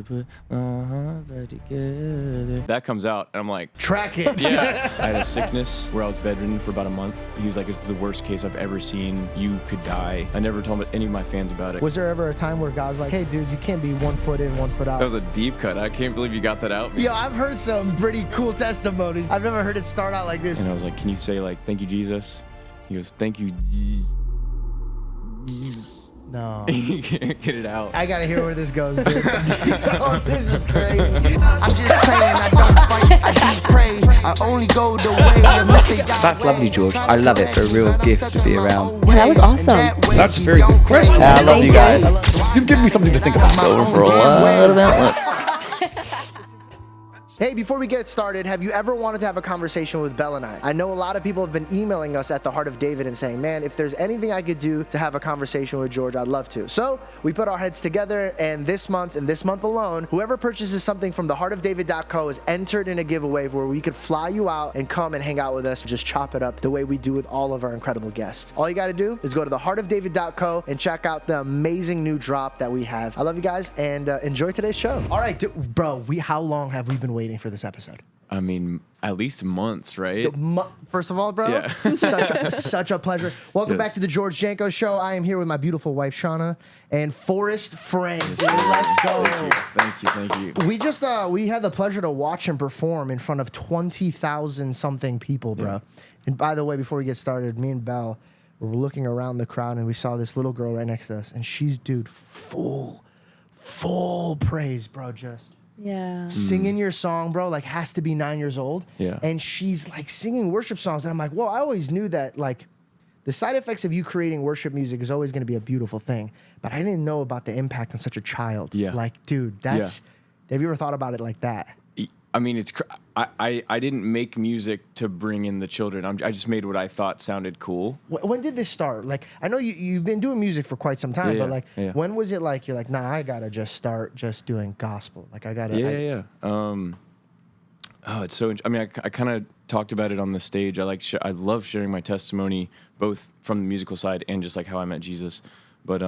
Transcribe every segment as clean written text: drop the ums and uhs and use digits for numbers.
put my heart back together. That comes out, and I'm like, track it. Yeah. I had a sickness where I was bedridden for about a month. He was like, it's the worst case I've ever seen. You could die. I never told any of my fans about it. Was there ever a time where God's like, hey, dude, you can't be 1 foot in, 1 foot out? That was a deep cut. I can't believe you got that out. Yo, I've heard some pretty cool testimonies. I've never heard it start out like this. And I was like, can you say, like, thank you, Jesus? He goes, thank you, No. You can't get it out. I gotta hear where this goes, dude. Oh, this is crazy. I'm just praying, I don't fight, I just pray. I only go the way of mistake. That's lovely, George. I love it. A real gift to be around. Yeah, that was awesome. That's a very good question. I love you guys. You've given me something to think about. Going for a lot of outlets. Hey, before we get started, have you ever wanted to have a conversation with Bell and I? I know a lot of people have been emailing us at the Heart of David and saying, man, if there's anything I could do to have a conversation with George, I'd love to. So we put our heads together, and this month alone, whoever purchases something from theheartofdavid.co is entered in a giveaway where we could fly you out and come and hang out with us, just chop it up the way we do with all of our incredible guests. All you got to do is go to theheartofdavid.co and check out the amazing new drop that we have. I love you guys, and enjoy today's show. All right, bro, how long have we been waiting for this episode? I mean, at least months, right? First of all, bro, Yeah. such a pleasure. Welcome back to the George Janko Show. I am here with my beautiful wife, Shawna, and Forrest friends. Let's go. Thank you. We just we had the pleasure to watch him perform in front of 20,000 something people, bro. Yeah. And by the way, before we get started, me and Belle were looking around the crowd, and we saw this little girl right next to us, and she's, dude, full praise, bro, just. Yeah. Singing your song, bro, like has to be 9 years old. Yeah. And she's like singing worship songs. And I'm like, whoa, I always knew that like the side effects of you creating worship music is always going to be a beautiful thing. But I didn't know about the impact on such a child. Yeah. Like, dude, have you ever thought about it like that? I mean, I didn't make music to bring in the children. I just made what I thought sounded cool. When did this start? Like, I know you've been doing music for quite some time, but like, when was it like, you're like, nah, I gotta just start just doing gospel. Like, I gotta. It's so, I mean, I kind of talked about it on the stage. I love sharing my testimony, both from the musical side and just like how I met Jesus. But,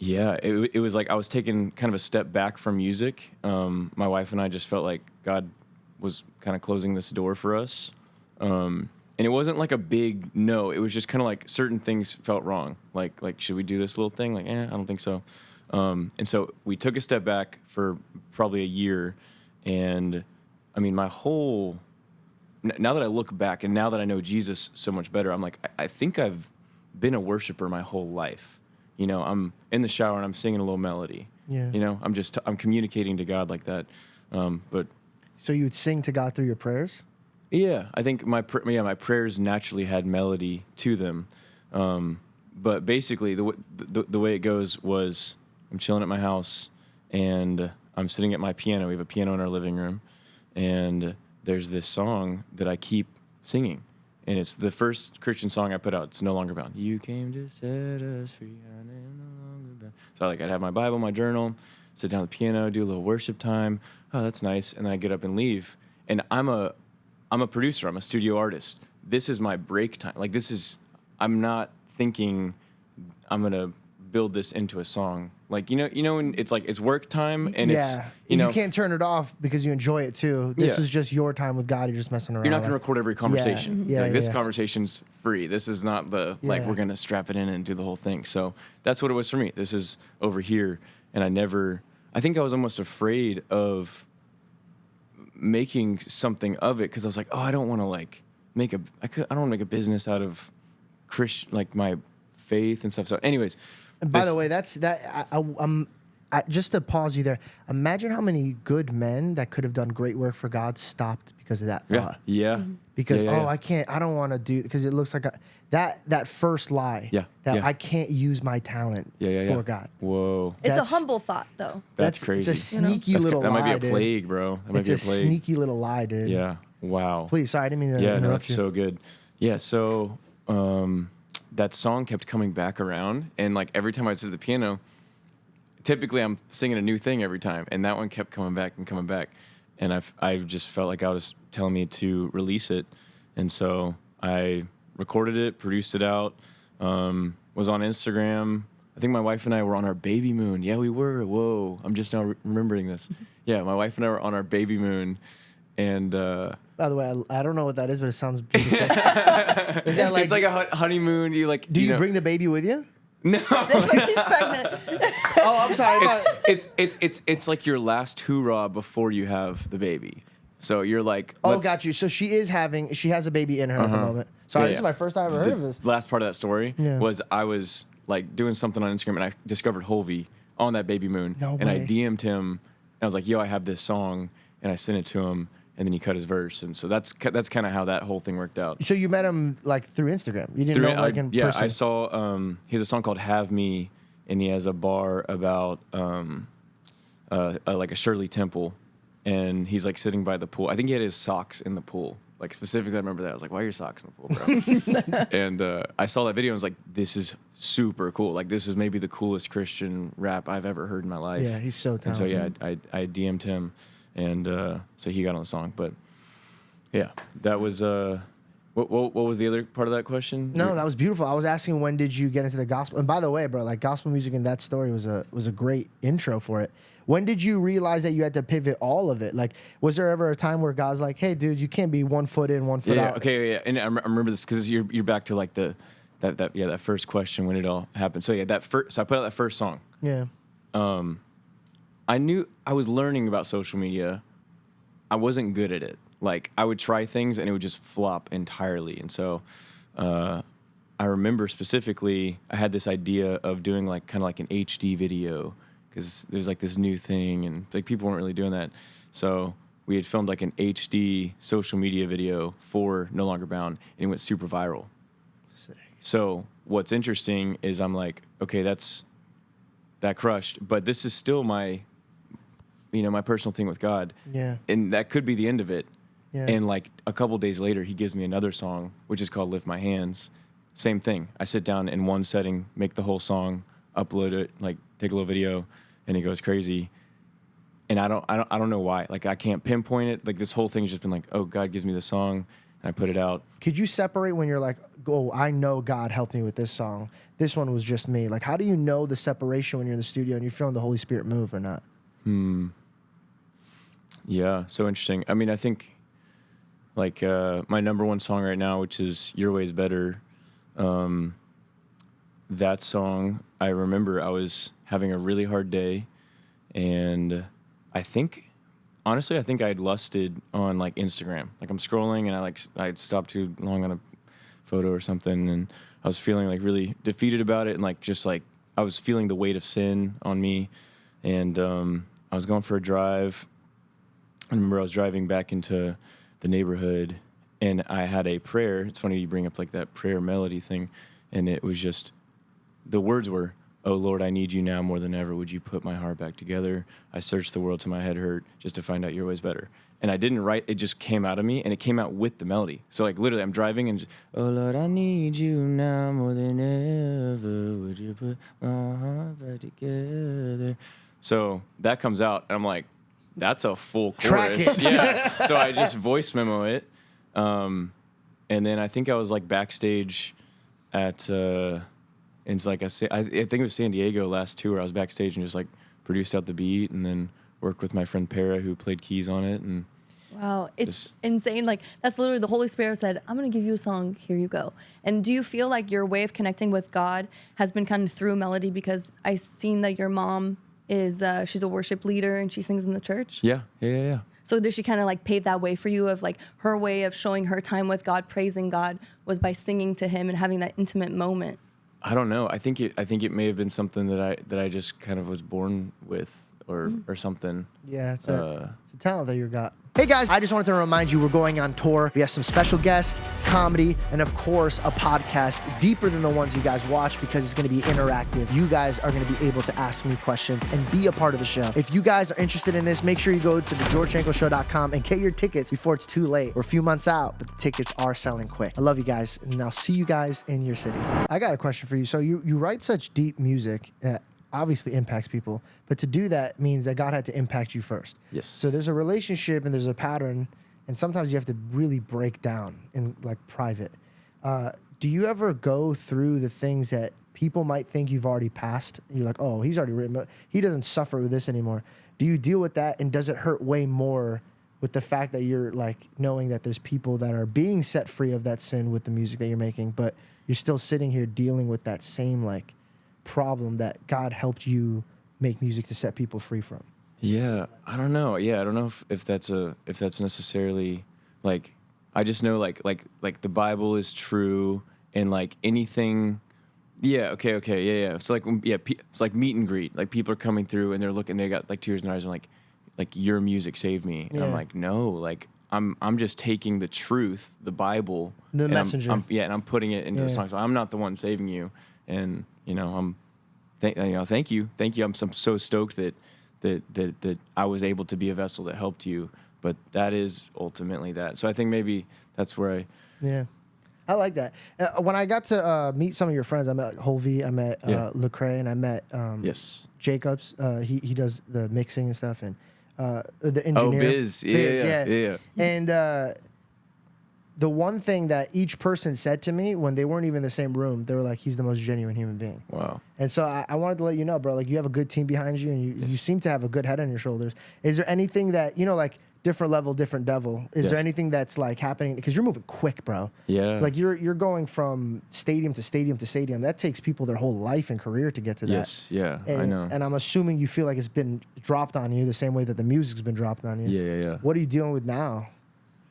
yeah, it was like I was taking kind of a step back from music. My wife and I just felt like God was kind of closing this door for us. And it wasn't like a big no. It was just kind of like certain things felt wrong. Like should we do this little thing? Like, I don't think so. And so we took a step back for probably a year. And, I mean, now that I look back and now that I know Jesus so much better, I'm like, I think I've been a worshiper my whole life. You know, I'm in the shower and I'm singing a little melody. Yeah. You know, I'm communicating to God like that. But so you would sing to God through your prayers? Yeah, I think my prayers naturally had melody to them. But basically, the way it goes was I'm chilling at my house and I'm sitting at my piano. We have a piano in our living room, and there's this song that I keep singing. And it's the first Christian song I put out. It's No Longer Bound. You came to set us free. I am no longer bound. So I'd have my Bible, my journal, sit down at the piano, do a little worship time. Oh, that's nice. And then I get up and leave. And I'm a producer. I'm a studio artist. This is my break time. Like I'm not thinking I'm gonna build this into a song. Like, you know, when it's like it's work time and it's, you can't turn it off because you enjoy it too. This is just your time with God. You're just messing around. You're not going to record every conversation. This conversation's free. This is not we're going to strap it in and do the whole thing. So that's what it was for me. This is over here. And I think I was almost afraid of making something of it because I was like, oh, I don't want to I don't want to make a business out of my faith and stuff. So anyways. And by the way, just to pause you there, imagine how many good men that could have done great work for God stopped because of that thought. Yeah. Mm-hmm. Because, I don't want to do, because it looks like that first lie. Yeah. I can't use my talent for God. Whoa. It's a humble thought, though. That's crazy. It's a sneaky little lie. That might be a plague, bro. It's a sneaky little lie, dude. Yeah. Wow. Please, sorry, I didn't mean to interrupt no, that's you. so good. Yeah, so that song kept coming back around, and every time I'd sit at the piano, typically I'm singing a new thing every time, and that one kept coming back and coming back, and I've just felt like God was telling me to release it, and so I recorded it, produced it out, was on Instagram. I I think my wife and I were on our baby moon. Yeah, we were. Whoa, I'm just now remembering this. Yeah, my wife and I were on our baby moon, and By the way, I don't know what that is, but it sounds beautiful. Is that it's like a honeymoon. You like? Do you know, bring the baby with you? No. That's like she's pregnant. Oh, I'm sorry. It's like your last hoorah before you have the baby. So you're like, Got you. So she has a baby in her at the moment. Sorry, this is my first time I've ever heard of this. Last part of that story Yeah. was I was like doing something on Instagram and I discovered Holvey on that baby moon. No and I way. DM'd him and I was like, yo, I have this song, and I sent it to him, and then he cut his verse, and so that's kind of how that whole thing worked out. So you met him like through Instagram. You didn't know him like in person. I saw he has a song called "Have Me," and he has a bar about like a Shirley Temple, and he's like sitting by the pool. I think he had his socks in the pool. Like specifically, I remember that. I was like, "Why are your socks in the pool, bro?" And I saw that video and was like, "This is super cool. Like, this is maybe the coolest Christian rap I've ever heard in my life." Yeah, he's so And so talented. I DM'd him, and so he got on the song. But yeah, that was what was the other part of that question? No, that was beautiful. I was asking, when did you get into the gospel? And by the way, bro, like gospel music in that story was a great intro for it. When did you realize that you had to pivot all of it? Like, was there ever a time where God's like, "Hey, dude, you can't be 1 foot in, 1 foot Yeah, out"? okay, yeah. And I remember this because you're back to like that first question when it all happened. So yeah, so I put out that first song. Yeah. I knew I was learning about social media. I wasn't good at it. Like, I would try things and it would just flop entirely. And so I remember specifically I had this idea of doing like kind of like an HD video, because there's like this new thing and like people weren't really doing that. So we had filmed like an HD social media video for No Longer Bound, and it went super viral. Sick. So what's interesting is I'm like, okay, that crushed, but this is still my personal thing with God. Yeah. And that could be the end of it. Yeah. And like a couple days later, he gives me another song, which is called Lift My Hands. Same thing. I sit down in one setting, make the whole song, upload it, like take a little video, and it goes crazy. And I don't know why. Like, I can't pinpoint it. Like, this whole thing's just been like, oh, God gives me the song, and I put it out. Could you separate when you're like, "Oh, I know God helped me with this song. This one was just me." Like, how do you know the separation when you're in the studio and you're feeling the Holy Spirit move or not? Yeah, so interesting. I mean, I think like my number one song right now, which is Your Way's Better, that song, I remember I was having a really hard day, and I think I had lusted on like Instagram. Like, I'm scrolling and I stopped too long on a photo or something, and I was feeling like really defeated about it, and like just like I was feeling the weight of sin on me, and I was going for a drive. I remember I was driving back into the neighborhood, and I had a prayer. It's funny you bring up like that prayer melody thing, and it was just, the words were, "Oh Lord, I need you now more than ever. Would you put my heart back together? I searched the world till my head hurt just to find out your way's better." And I didn't write, it just came out of me, and it came out with the melody. So like literally I'm driving and just, "Oh Lord, I need you now more than ever. Would you put my heart back together?" So that comes out, and I'm like, that's a full Track chorus. it. Yeah. So I just voice memo it. And then I think I was like backstage at, it's like I think it was San Diego last tour. I was backstage and just like produced out the beat, and then worked with my friend Para, who played keys on it. And Wow, it's insane. Like, that's literally the Holy Spirit said, "I'm going to give you a song. Here you go." And do you feel like your way of connecting with God has been kind of through melody? Because I've seen that your mom is, she's a worship leader and she sings in the church. yeah. So did she kind of like pave that way for you, of like her way of showing her time with God, praising God, was by singing to him and having that intimate moment? I don't know. I think it may have been something that I just kind of was born with, or something. Yeah, it's a talent that you got. Hey guys, I just wanted to remind you we're going on tour. We have some special guests, comedy, and of course a podcast deeper than the ones you guys watch, because it's going to be interactive. You guys are going to be able to ask me questions and be a part of the show. If you guys are interested in this, make sure you go to thegeorgejankoshow.com and get your tickets before it's too late. We're a few months out, but the tickets are selling quick. I love you guys, and I'll see you guys in your city. I got a question for you. So you write such deep music that obviously impacts people, but to do that means that God had to impact you first. Yes. So there's a relationship and there's a pattern, and sometimes you have to really break down in like private. Do you ever go through the things that people might think you've already passed. You're like, oh, he's already written. He doesn't suffer with this anymore. Do you deal with that, and does it hurt way more with the fact that you're like knowing that there's people that are being set free of that sin with the music that you're making, but you're still sitting here dealing with that same like problem that God helped you make music to set people free from? Yeah, I don't know. Yeah, I don't know if that's necessarily like, I just know like the Bible is true, and like anything. Yeah. Okay. Yeah. So like it's like meet and greet. Like people are coming through and they're looking. They got like tears in their eyes and like your music saved me. And I'm like, no, like I'm just taking the truth, the Bible, the messenger. And I'm putting it into the song. So I'm not the one saving you. And thank you. I'm so stoked that I was able to be a vessel that helped you. But that is ultimately that. So I think maybe that's where I like that. When I got to meet some of your friends, I met like Holvey, I met Lecrae, and I met Jacobs. He does the mixing and stuff, and the engineer. Biz. Yeah. And the one thing that each person said to me when they weren't even in the same room, they were like, he's the most genuine human being. Wow. And so I wanted to let you know, bro, like you have a good team behind you, and you seem to have a good head on your shoulders. Is there anything that, like different level, different devil, is there anything that's like happening? Because you're moving quick, bro. Yeah. Like you're going from stadium to stadium to stadium. That takes people their whole life and career to get to that. Yes, yeah, I know. And I'm assuming you feel like it's been dropped on you the same way that the music's been dropped on you. Yeah. What are you dealing with now?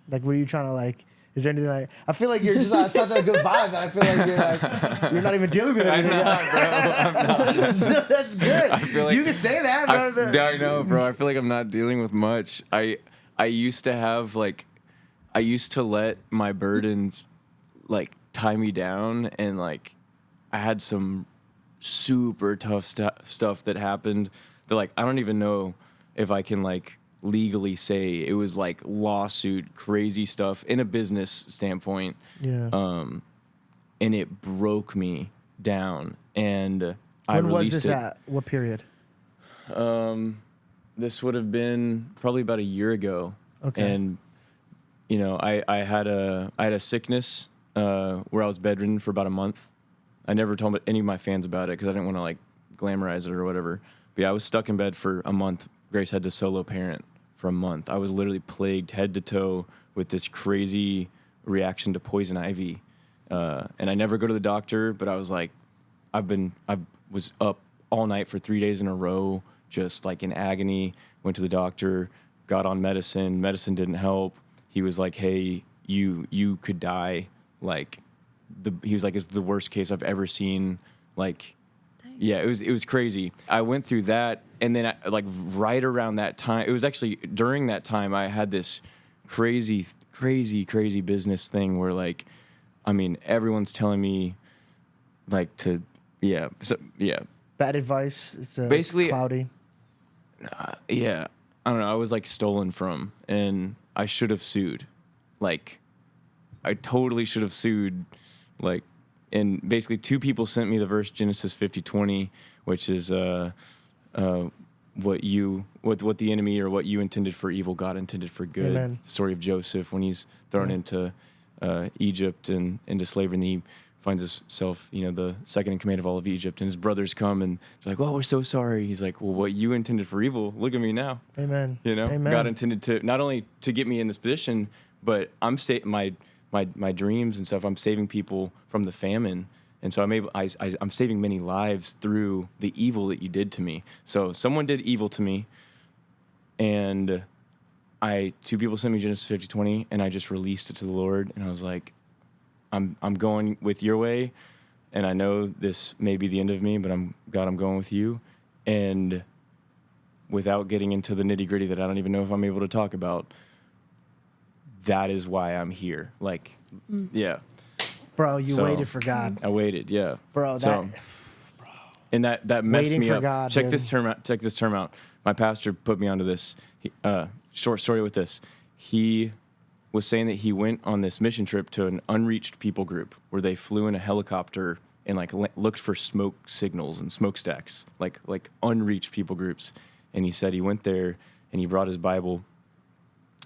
Like, what are you trying to like? Is there anything like? I feel like you're just on such a good vibe, and I feel like you're not even dealing with anything. I'm not. No, that's good. I feel like you can say that, bro. I know, bro. I feel like I'm not dealing with much. I used to have like, I used to let my burdens like tie me down, and like I had some super tough stuff that happened that like I don't even know if I can like legally say. It was like lawsuit, crazy stuff in a business standpoint. Yeah. And it broke me down, and I when released was this it. at? What period? This would have been probably about a year ago. Okay. And I had a sickness where I was bedridden for about a month. I never told any of my fans about it because I didn't want to like glamorize it or whatever. But yeah, I was stuck in bed for a month. Grace had to solo parent for a month. I was literally plagued head to toe with this crazy reaction to poison ivy. And I never go to the doctor, but I was like, I was up all night for 3 days in a row, just like in agony. Went to the doctor, got on medicine. Medicine didn't help. He was like, "Hey, you could die." Like, he was like, "It's the worst case I've ever seen." Like, yeah, it was crazy. I went through that, and then like right around that time, it was actually during that time I had this crazy business thing where like, I mean, everyone's telling me like to Bad advice. It's basically cloudy. Yeah, I don't know. I was like stolen from, and I should have sued. Like, I totally should have sued. Like, and basically, two people sent me the verse Genesis 50:20, which is what the enemy or what you intended for evil, God intended for good. Amen. The story of Joseph when he's thrown into Egypt and into slavery, and he finds himself, the second in command of all of Egypt, and his brothers come and they're like, "Well, we're so sorry." He's like, "Well, what you intended for evil, look at me now." Amen. Amen. God intended to not only to get me in this position, but I'm my dreams and stuff. I'm saving people from the famine, and so I'm saving many lives through the evil that you did to me. So someone did evil to me, and two people sent me Genesis 50:20, and I just released it to the Lord, and I was like, I'm going with your way, and I know this may be the end of me, but I'm going with you. And without getting into the nitty-gritty that I don't even know if I'm able to talk about, that is why I'm here. Like, yeah. Bro, you waited for God. I waited, yeah. Bro, and that messed waiting me for up. God, Check dude. this term out. My pastor put me onto this. Short story with this. He was saying that he went on this mission trip to an unreached people group where they flew in a helicopter and like looked for smoke signals and smokestacks, like unreached people groups. And he said he went there and he brought his Bible.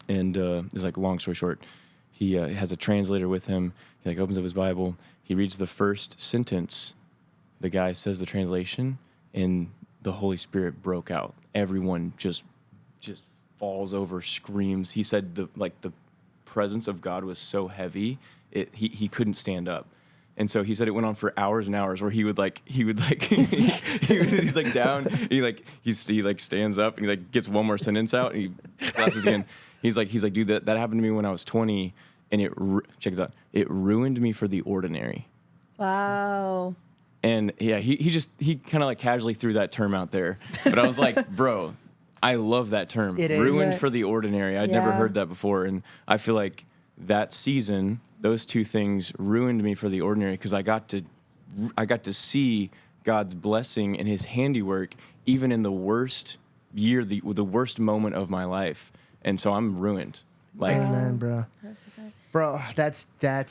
And it's like, long story short, he has a translator with him. He like opens up his Bible. He reads the first sentence the guy says the translation, and the Holy Spirit broke out. Everyone just falls over, screams. He said the presence of God was so heavy, he couldn't stand up. And so he said it went on for hours and hours, where he's like down, he stands up and he like gets one more sentence out and he collapses again. He's like, dude, that happened to me when I was 20, and check this out, it ruined me for the ordinary. Wow. And yeah, he kind of like casually threw that term out there, but I was like, bro, I love that term. It is. Ruined for the ordinary. I'd never Yeah. heard that before, and I feel like that season, those two things ruined me for the ordinary, because I got to see God's blessing and His handiwork even in the worst year, the worst moment of my life, and so I'm ruined. Like, Amen, bro. 100%. Bro, that's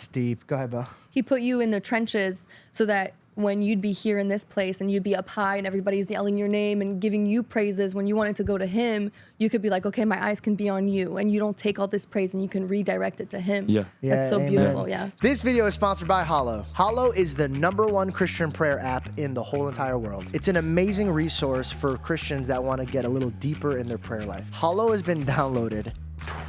deep. Go ahead, Bo. He put you in the trenches so that when you'd be here in this place and you'd be up high and everybody's yelling your name and giving you praises, when you wanted to go to Him, you could be like, okay, my eyes can be on you, and you don't take all this praise and you can redirect it to Him. Yeah. That's so amen. beautiful. Yeah. This video is sponsored by Hallow. Hallow is the #1 Christian prayer app in the whole entire world. It's an amazing resource for Christians that want to get a little deeper in their prayer life. Hallow has been downloaded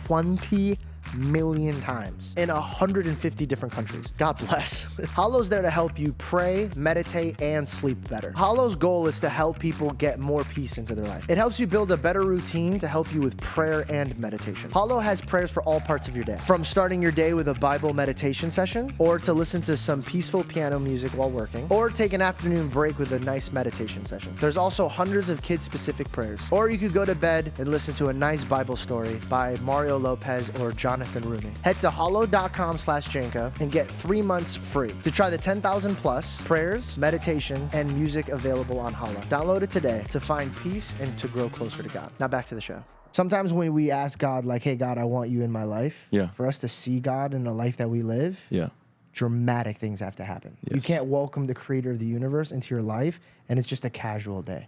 20 million times in 150 different countries. God bless. Hallow's there to help you pray, meditate, and sleep better. Hallow's goal is to help people get more peace into their life. It helps you build a better routine to help you with prayer and meditation. Hallow has prayers for all parts of your day, from starting your day with a Bible meditation session, or to listen to some peaceful piano music while working, or take an afternoon break with a nice meditation session. There's also hundreds of kid-specific prayers, or you could go to bed and listen to a nice Bible story by Mario Lopez or Jonathan Rumi. Head to hollow.com/Janko and get 3 months free to try the 10,000 plus prayers, meditation, and music available on Hallow. Download it today to find peace and to grow closer to God. Now back to the show. Sometimes when we ask God, like, hey, God, I want you in my life, Yeah. for us to see God in the life that we live, yeah. dramatic things have to happen. You Yes. can't welcome the creator of the universe into your life and it's just a casual day.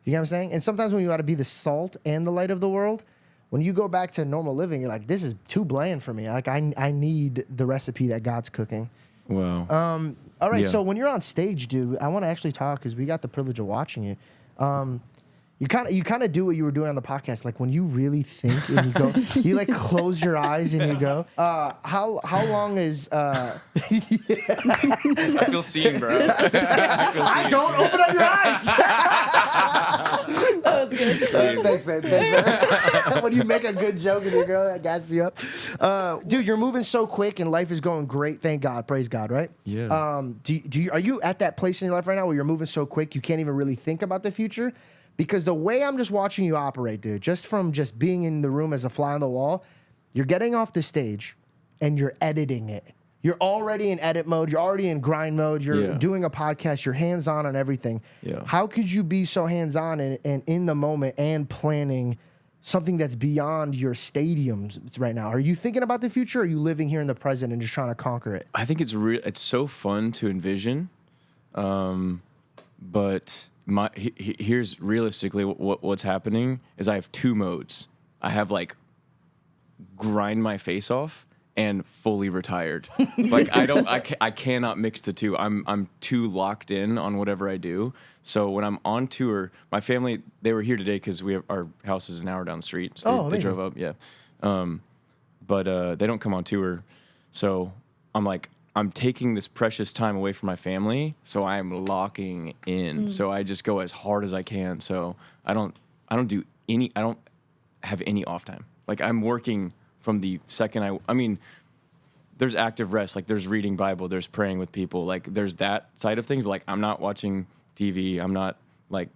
You know what I'm saying? And sometimes when you got to be the salt and the light of the world, when you go back to normal living, you're like, this is too bland for me. Like, I need the recipe that God's cooking. Wow. All right, Yeah. so when you're on stage, dude, I want to actually talk because we got the privilege of watching you. You kind of do what you were doing on the podcast. Like when you really think and you go, you like close your eyes and you go. How long is? I feel seen, bro. I don't open up your eyes. That was good. Thanks, man. Thanks, man. When you make a good joke and your girl that gasses you up, dude, you're moving so quick and life is going great. Thank God, praise God, right? Yeah. Are you at that place in your life right now where you're moving so quick you can't even really think about the future? Because the way I'm just watching you operate, dude, just from just being in the room as a fly on the wall, you're getting off the stage and you're editing it. You're already in edit mode. You're already in grind mode. You're doing a podcast. You're hands-on on everything. Yeah. How could you be so hands-on and in the moment and planning something that's beyond your stadiums right now? Are you thinking about the future, or are you living here in the present and just trying to conquer it? I think it's so fun to envision, but here's realistically what's happening is I have 2 modes. I have like grind my face off and fully retired. Like I cannot mix the two. I'm too locked in on whatever I do. So when I'm on tour, my family, they were here today because our house is an hour down the street. So they drove up, yeah. But they don't come on tour. So I'm like, I'm taking this precious time away from my family, so I'm locking in. So I just go as hard as I can. So I don't have any off time. Like I'm working from the second I mean, there's active rest, like there's reading Bible, there's praying with people, like there's that side of things. But like I'm not watching TV, I'm not like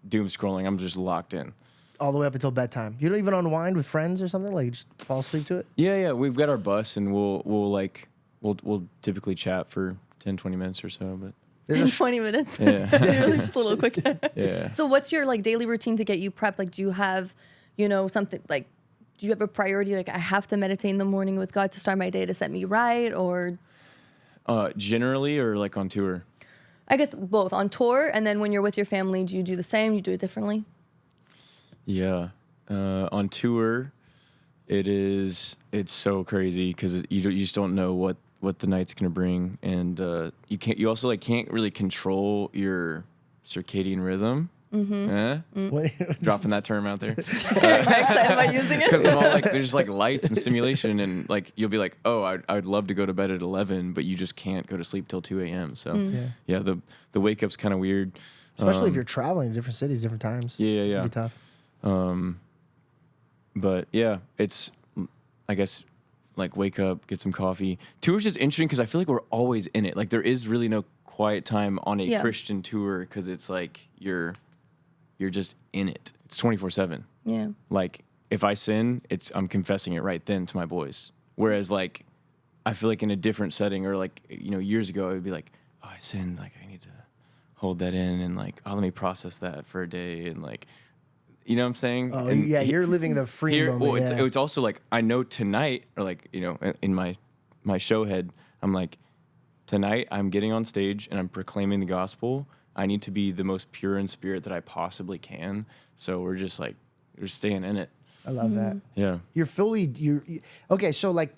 doom scrolling, I'm just locked in. All the way up until bedtime. You don't even unwind with friends or something? Like you just fall asleep to it? Yeah, we've got our bus and we'll typically chat for 10, 20 minutes or so, but 20 minutes. Yeah. Really just a little quick. Yeah. So what's your like daily routine to get you prepped? Like, do you have, something like, do you have a priority? Like I have to meditate in the morning with God to start my day to set me right, or? Generally, or like on tour? I guess both. On tour, and then when you're with your family, do you do the same? You do it differently? Yeah. On tour, it's so crazy because you just don't know what the night's gonna bring, and you also like can't really control your circadian rhythm. Dropping that term out there. I'm excited about using it. Because I'm all like, there's like lights and simulation, and like you'll be like, oh, I'd love to go to bed at 11, but you just can't go to sleep till 2 a.m. So yeah, the wake up's kind of weird, especially if you're traveling to different cities, different times. Yeah, It'd be tough. But yeah, it's, I guess, like wake up, get some coffee. Tour's just interesting because I feel like we're always in it. Like there is really no quiet time on a Christian tour because it's like you're just in it. It's 24/7. Yeah. Like if I sin, I'm confessing it right then to my boys. Whereas like I feel like in a different setting or like years ago I would be like, oh, I sinned, like I need to hold that in and like, oh, let me process that for a day and like, you know what I'm saying? Oh and yeah, you're living the free moment. Well, it's also like I know tonight, or like in my show head, I'm like, tonight I'm getting on stage and I'm proclaiming the gospel. I need to be the most pure in spirit that I possibly can. So we're staying in it. I love that. Yeah. Okay. So like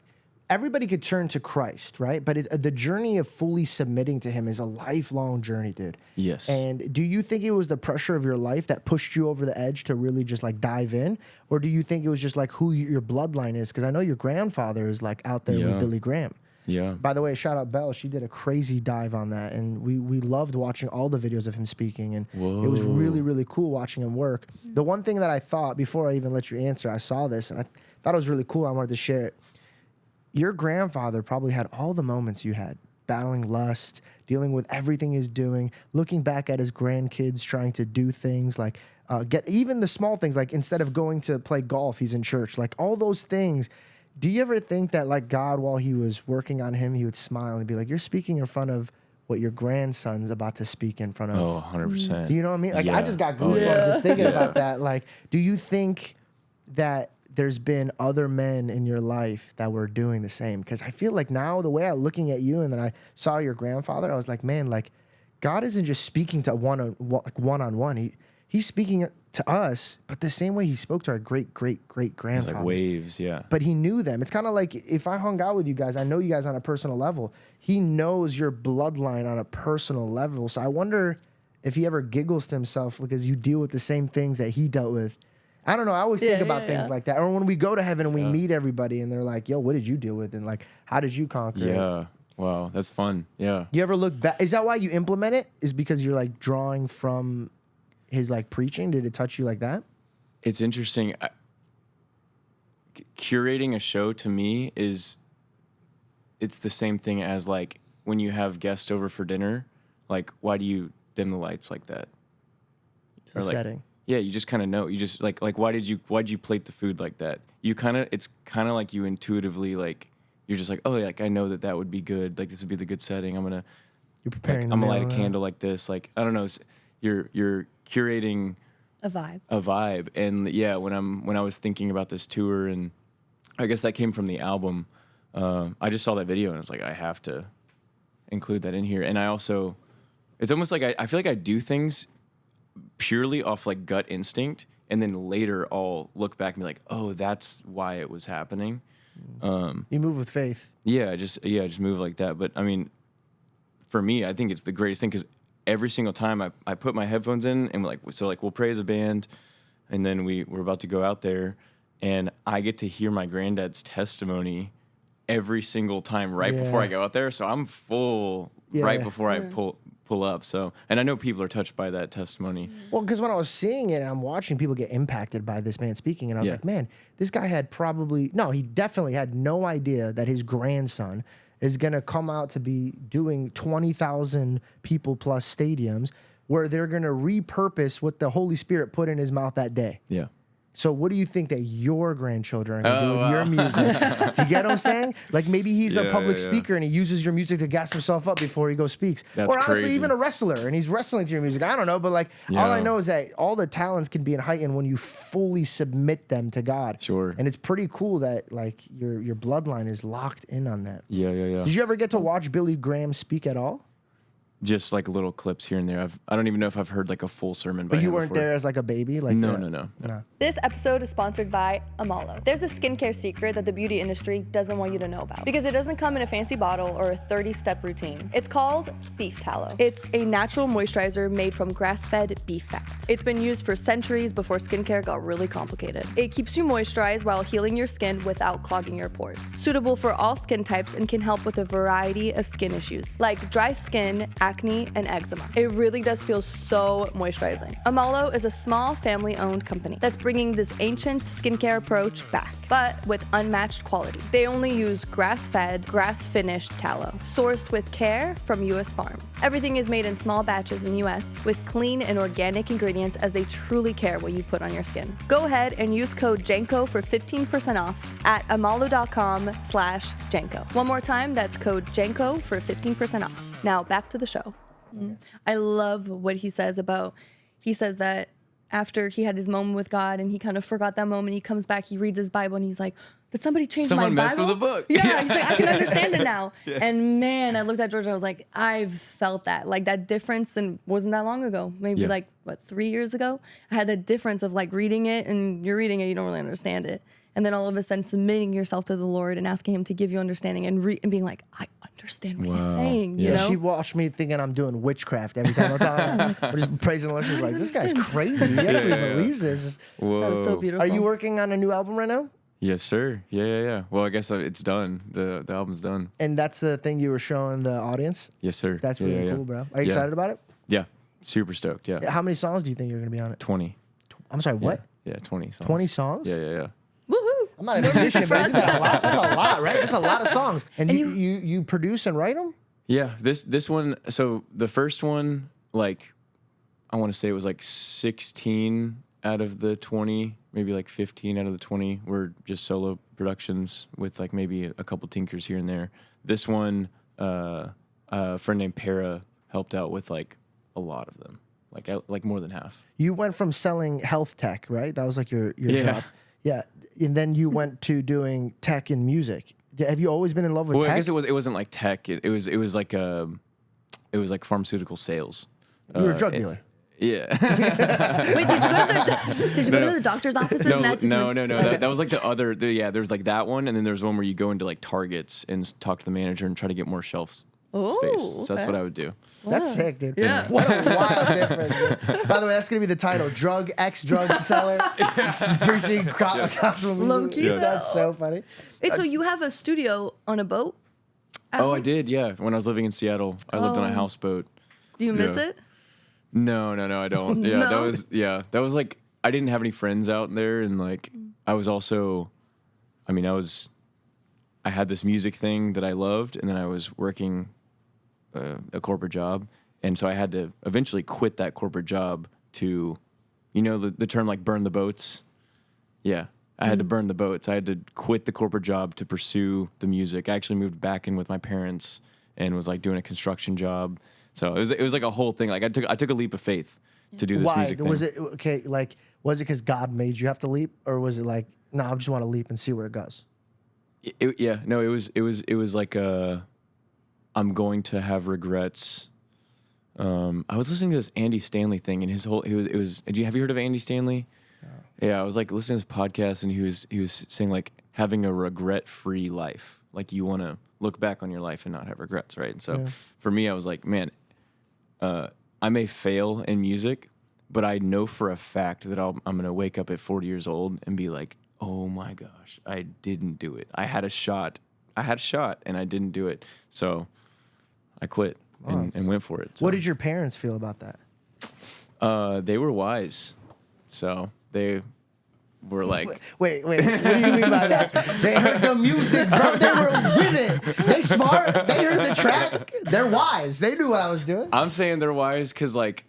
everybody could turn to Christ, right? But the journey of fully submitting to him is a lifelong journey, dude. Yes. And do you think it was the pressure of your life that pushed you over the edge to really just like dive in? Or do you think it was just like who your bloodline is? Because I know your grandfather is like out there with Billy Graham. Yeah. By the way, shout out Belle. She did a crazy dive on that, and we loved watching all the videos of him speaking, and it was really, really cool watching him work. The one thing that I thought, before I even let you answer, I saw this, and I thought it was really cool. I wanted to share it. Your grandfather probably had all the moments you had, battling lust, dealing with everything he's doing, looking back at his grandkids, trying to do things like get even the small things, like instead of going to play golf, he's in church, like all those things. Do you ever think that like God, while he was working on him, he would smile and be like, you're speaking in front of what your grandson's about to speak in front of? Oh, 100%. Do you know what I mean? Like I just got goosebumps just thinking about that. Like, do you think that there's been other men in your life that were doing the same? Because I feel like now the way I'm looking at you and then I saw your grandfather, I was like, man, like God isn't just speaking to one-on-one. He's speaking to us, but the same way he spoke to our great-great-great-grandfather. It's like waves, yeah. But he knew them. It's kind of like if I hung out with you guys, I know you guys on a personal level. He knows your bloodline on a personal level. So I wonder if he ever giggles to himself because you deal with the same things that he dealt with. I don't know. I always think about things like that. Or when we go to heaven and we meet everybody and they're like, yo, what did you deal with? And like, how did you conquer it? Yeah. Wow. That's fun. Yeah. You ever look back? Is that why you implement it? Is because you're like drawing from his like preaching? Did it touch you like that? It's interesting. Curating a show to me it's the same thing as like when you have guests over for dinner, like why do you dim the lights like that? It's a setting. Yeah, you just kind of know. You just like why'd you plate the food like that? It's kind of like you intuitively like you're just like, oh, like I know that would be good. Like this would be the good setting. You're preparing. I'm gonna light a candle like this. Like I don't know. You're curating a vibe. And yeah, when I was thinking about this tour, and I guess that came from the album. I just saw that video and I was like, I have to include that in here. And I also, it's almost like I feel like I do things purely off like gut instinct, and then later I'll look back and be like, oh, that's why it was happening. You move with faith. Yeah, just move like that. But I mean, for me, I think it's the greatest thing because every single time I put my headphones in and we'll pray as a band, and then we're about to go out there, and I get to hear my granddad's testimony every single time before I go out there. So I'm full before I pull up. So, and I know people are touched by that testimony. Well, because when I was seeing it, I'm watching people get impacted by this man speaking, and I was like, man, this guy he definitely had no idea that his grandson is going to come out to be doing 20,000 people plus stadiums where they're going to repurpose what the Holy Spirit put in his mouth that day. Yeah. So what do you think that your grandchildren are going to do with your music? Do you get what I'm saying? Like maybe he's a public speaker and he uses your music to gas himself up before he goes speaks. That's or honestly, crazy. even a wrestler and he's wrestling to your music. I don't know, but like all I know is that all the talents can be heightened when you fully submit them to God. Sure. And it's pretty cool that like your bloodline is locked in on that. Yeah. Did you ever get to watch Billy Graham speak at all? just like little clips here and there. I don't even know if I've heard like a full sermon. But by you him weren't before. there as like a baby? Like No. This episode is sponsored by Amalo. There's a skincare secret that the beauty industry doesn't want you to know about because it doesn't come in a fancy bottle or a 30-step routine. It's called beef tallow. It's a natural moisturizer made from grass-fed beef fat. It's been used for centuries before skincare got really complicated. It keeps you moisturized while healing your skin without clogging your pores. Suitable for all skin types and can help with a variety of skin issues like dry skin, acne, and eczema. It really does feel so moisturizing. Amalo is a small family-owned company that's bringing this ancient skincare approach back, but with unmatched quality. They only use grass-fed, grass-finished tallow, sourced with care from U.S. farms. Everything is made in small batches in the U.S. with clean and organic ingredients as they truly care what you put on your skin. Go ahead and use code Janko for 15% off at amalo.com/Janko. One more time, that's code Janko for 15% off. Now back to the show. I love what he says that after he had his moment with God and he kind of forgot that moment, he comes back, he reads his Bible, and he's like, did somebody change my Bible? Someone messed with the book. Yeah, he's like, I can understand it now. Yeah. And man, I looked at George and I was like, I've felt that. Like that difference, and wasn't that long ago. Maybe 3 years ago? I had that difference of like reading it, and you're reading it, you don't really understand it. And then all of a sudden submitting yourself to the Lord and asking him to give you understanding and being like, I understand what he's saying, you know? She watched me thinking I'm doing witchcraft every time I'm talking. I'm just praising the Lord. She's like, this guy's crazy. He actually believes this. Whoa. That was so beautiful. Are you working on a new album right now? Yes, sir. Yeah. Well, I guess it's done. The album's done. And that's the thing you were showing the audience? Yes, sir. That's really cool, bro. Are you excited about it? Yeah. Super stoked. Yeah. How many songs do you think you're going to be on it? 20. I'm sorry, what? Yeah, 20 songs. 20 songs? Yeah. Woohoo! I'm not a musician, but isn't that a lot? That's a lot, right? That's a lot of songs. And you produce and write them? Yeah. This one, so the first one, like, I want to say it was like 16 out of the 20, maybe like 15 out of the 20 were just solo productions with like maybe a couple tinkers here and there. This one, a friend named Para helped out with like a lot of them, like more than half. You went from selling health tech, right? That was like your job. Yeah. And then you went to doing tech and music. Have you always been in love with tech? I guess it wasn't like tech. It was like pharmaceutical sales. You were a drug dealer. Yeah. Wait, did you go to the doctor's offices? No. That was like there's like that one, and then there's one where you go into like Targets and talk to the manager and try to get more shelf space. So that's what I would do. That's sick, dude. Yeah. What a wild difference. Dude. By the way, that's going to be the title. Drug seller. Preaching gospel music. Low-key, though. That's so funny. Wait, so you have a studio on a boat? Oh, I did, yeah. When I was living in Seattle, I lived on a houseboat. Do you miss it? No, I don't. Yeah, No? that was like, I didn't have any friends out there, and like, I was also, I had this music thing that I loved, and then I was working a corporate job, and so I had to eventually quit that corporate job to, the term like burn the boats. Yeah, I had to burn the boats. I had to quit the corporate job to pursue the music. I actually moved back in with my parents and was like doing a construction job. So it was like a whole thing. Like I took a leap of faith to do this music thing. Was it okay? Like, was it because God made you have to leap, or was it like, no, I just want to leap and see where it goes? It was like I'm going to have regrets. I was listening to this Andy Stanley thing, and have you heard of Andy Stanley? No. Yeah, I was like listening to this podcast, and he was saying like having a regret-free life. Like you want to look back on your life and not have regrets, right? And so for me, I was like, man, I may fail in music, but I know for a fact that I'm going to wake up at 40 years old and be like, oh my gosh, I didn't do it. I had a shot, and I didn't do it. So I quit and went for it. So. What did your parents feel about that? They were wise. So they were like... Wait, what do you mean by that? They heard the music, bro. They were with it. They smart. They heard the track. They're wise. They knew what I was doing. I'm saying they're wise because, like,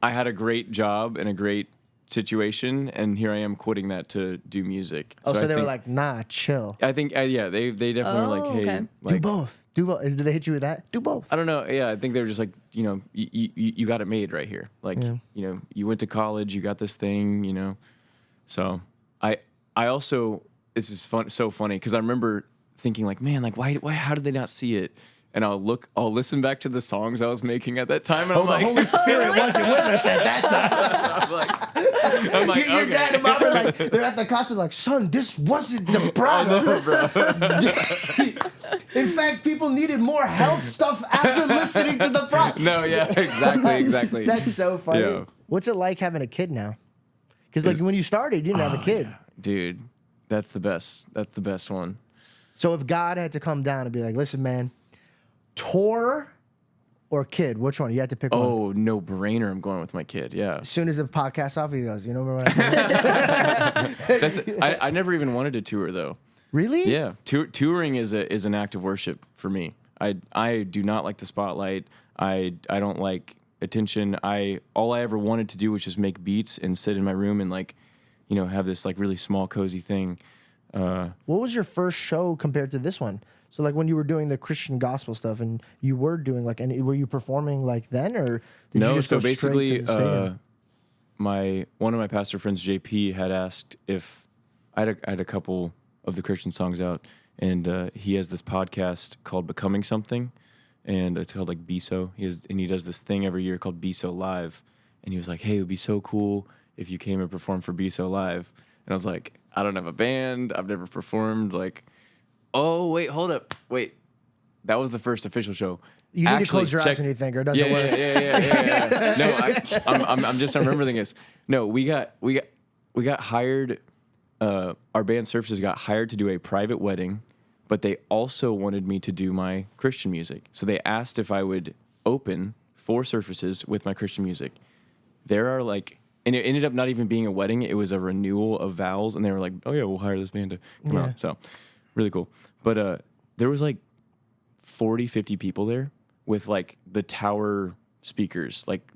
I had a great job and a great situation, and here I am quitting that to do music. Oh, so they were like, nah, chill. I think, they definitely were like, hey. Okay. Do Like, both. Did they hit you with that? Do both. I don't know. Yeah, I think they were just like, you got it made right here. Like, you went to college, you got this thing, So I also, this is so funny because I remember thinking like, man, like why how did they not see it? and I'll listen back to the songs I was making at that time, and I'm The like, Holy Spirit wasn't with us at that time. I'm like, Your okay. dad and mom are like, they're at the concert like, son, this wasn't the problem. In fact, people needed more health stuff after listening to the problem. No, yeah, exactly. That's so funny. Yeah. What's it like having a kid now? Because like when you started, you didn't have a kid. Yeah. Dude, that's the best. That's the best one. So if God had to come down and be like, listen, man, tour or kid, which one? You had to pick one. Oh, no brainer. I'm going with my kid. Yeah. As soon as the podcast off, he goes, you know what I mean? I never even wanted to tour though. Really? Yeah. Touring is an act of worship for me. I do not like the spotlight. I don't like attention. All I ever wanted to do was just make beats and sit in my room and like, you know, have this like really small cozy thing. What was your first show compared to this one? So like when you were doing the Christian gospel stuff and you were doing like, were you performing like then or did No, you just so go straight basically, to the stadium? one of my pastor friends, JP, had asked if I had a couple of the Christian songs out, and he has this podcast called Becoming Something, and it's called like Be So. He does this thing every year called Be So Live, and he was like, "Hey, it would be so cool if you came and performed for Be So Live." And I was like, "I don't have a band. I've never performed." Like, oh wait, hold up, wait, that was the first official show. You need to close your eyes when you think, or it doesn't work. Yeah. No, I'm just remembering this. No, we got hired. Our band Services got hired to do a private wedding, but they also wanted me to do my Christian music. So they asked if I would open 4 services with my Christian music. There are like, and it ended up not even being a wedding. It was a renewal of vows, and they were like, "Oh yeah, we'll hire this band to come out." So really cool. But there was like 40, 50 people there with like the tower speakers, like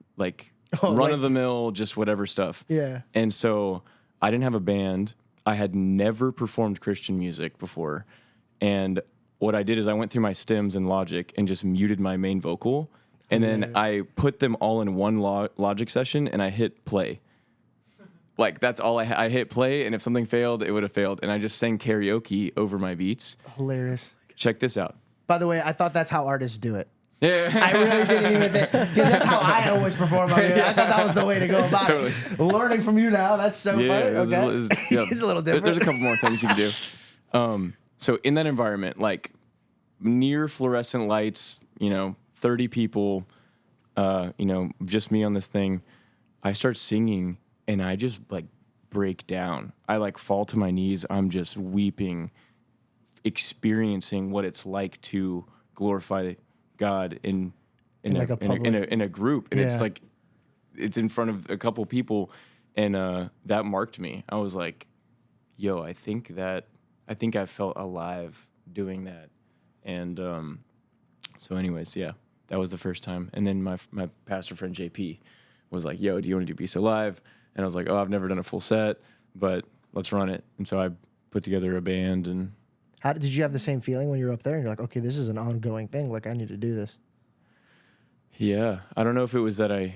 run of the mill, just whatever stuff. Yeah. And so I didn't have a band. I had never performed Christian music before. And what I did is I went through my stems in Logic and just muted my main vocal. And then I put them all in one Logic session and I hit play. Like that's all I hit play, and if something failed, it would have failed. And I just sang karaoke over my beats. Hilarious. Check this out. By the way, I thought that's how artists do it. Yeah. I really didn't even think, because that's how I always perform. I thought that was the way to go about it. Learning from you now, that's so funny. Okay. It's a little different. There's a couple more things you can do. So in that environment, like near fluorescent lights, 30 people, just me on this thing, I start singing and I just like break down. I like fall to my knees. I'm just weeping, experiencing what it's like to glorify God in a group, and it's like it's in front of a couple people, and that marked me. I was like, "Yo, I think I felt alive doing that," and so, anyways, yeah, that was the first time. And then my pastor friend JP was like, "Yo, do you want to do Beast Alive?" And I was like, "Oh, I've never done a full set, but let's run it." And so I put together a band and. How did you have the same feeling when you were up there and you're like, okay, this is an ongoing thing. Like I need to do this. Yeah. I don't know if it was that I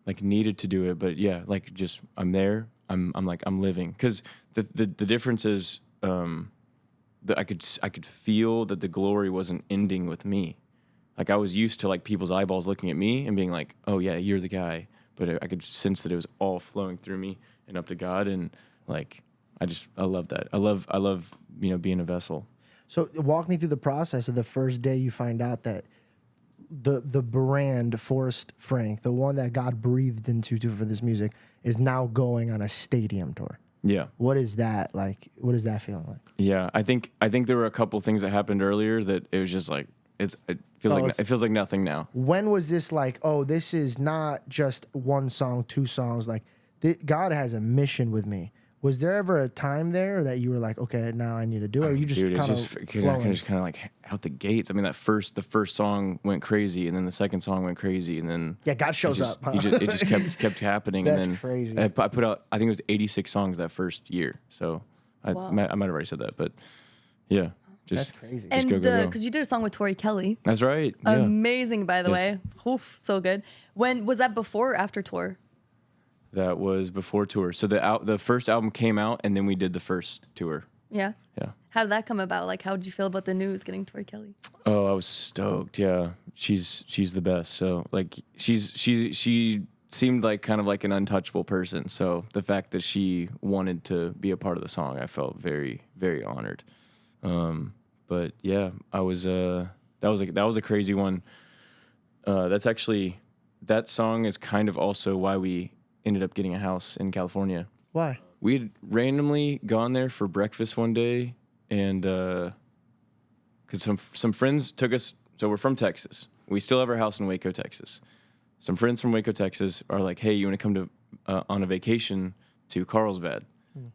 like needed to do it, but yeah, like just I'm there. I'm living. Cause the difference is, that I could feel that the glory wasn't ending with me. Like I was used to like people's eyeballs looking at me and being like, oh yeah, you're the guy. But I could sense that it was all flowing through me and up to God. And like, I love that. I love, being a vessel. So walk me through the process of the first day you find out that the brand Forrest Frank, the one that God breathed into for this music, is now going on a stadium tour. Yeah. What is that like? What is that feeling like? Yeah, I think there were a couple things that happened earlier that it was just like it feels like nothing now. When was this like? Oh, this is not just one song, 2 songs. Like God has a mission with me. Was there ever a time there that you were like, okay, now I need to do it? Or you just kind of like out the gates. I mean, the first song went crazy, and then the second song went crazy, and then God shows up. Huh? It just kept happening. That's and then crazy. I put out, I think it was 86 songs that first year. So I might have already said that, but yeah, that's crazy. And go. because you did a song with Tori Kelly. That's right. Yeah. Amazing, by the way. Oof, so good. When was that, before or after tour? That was before tour. So the first album came out, and then we did the first tour. Yeah. Yeah. How did that come about? Like, how did you feel about the news getting Tori Kelly? Oh, I was stoked. Yeah, she's the best. So like she seemed like kind of like an untouchable person. So the fact that she wanted to be a part of the song, I felt very, very honored. But yeah, I was that was a crazy one. That's actually, that song is kind of also why we ended up getting a house in California. Why? We had randomly gone there for breakfast one day, and because some friends took us. So we're from Texas. We still have our house in Waco, Texas. Some friends from Waco, Texas are like, "Hey, you want to come to on a vacation to Carlsbad?"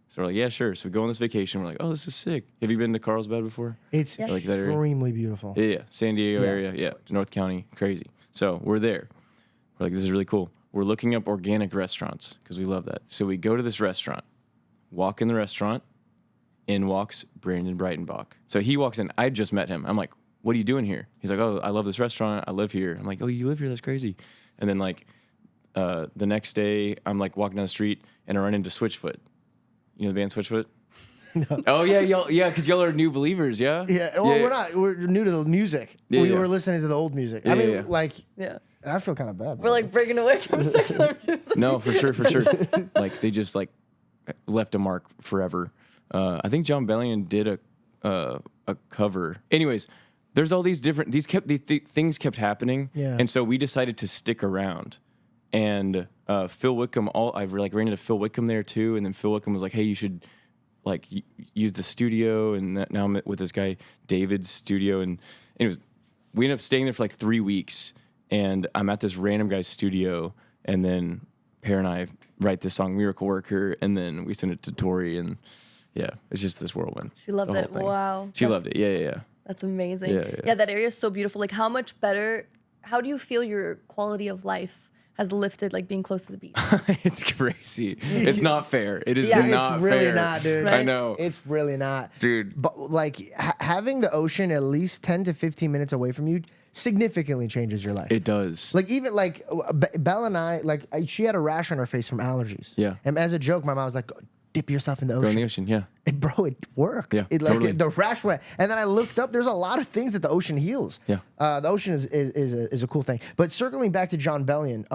So we're like, "Yeah, sure." So we go on this vacation. We're like, "Oh, this is sick. Have you been to Carlsbad before?" It's Like that area? extremely beautiful. Yeah, San Diego area. Yeah, North County, crazy. So we're there. We're like, this is really cool. We're looking up organic restaurants because we love that. So we go to this restaurant, walk in the restaurant, in walks Brandon Breitenbach. So he walks in. I just met him. I'm like, what are you doing here? He's like, oh, I love this restaurant. I live here. I'm like, oh, you live here? That's crazy. And then like the next day, I'm like walking down the street and I run into Switchfoot. You know the band Switchfoot? No. Oh yeah, because y'all are new believers, yeah. Yeah, well, we're not. We're new to the music. Yeah, we yeah. were listening to the old music. Yeah, I mean, yeah. like, Yeah. I feel kind of bad. We're like breaking away from secular music. No, for sure. Like they just like left a mark forever. I think John Bellion did a cover. Anyways, there's all these different things kept happening, Yeah. and so we decided to stick around. And Phil Wickham, I ran into Phil Wickham there too, and then Phil Wickham was like, "Hey, you should like use the studio." And now I'm with this guy David's studio, and we ended up staying there for like 3 weeks. And I'm at this random guy's studio, and then Pear and I write this song, Miracle Worker, and then we send it to Tori, and yeah, it's just this whirlwind. She loved the whole it. thing. Wow. She loved it. Yeah. That's amazing. Yeah. That area is so beautiful. Like, how much better, how do you feel your quality of life has lifted, like being close to the beach? It's crazy. It's not fair. It is Yeah, not it's really fair. not, dude. Right? I know. It's really not, Dude. But like having the ocean at least 10 to 15 minutes away from you significantly changes your life. It does. Like even like Belle and I, she had a rash on her face from allergies. Yeah. And as a joke, my mom was like, dip yourself in the Go ocean. in the ocean, yeah. Bro, it worked. Yeah, It like totally. the rash went, and then I looked up. There's a lot of things that the ocean heals. Yeah. The ocean is a cool thing. But circling back to John Bellion,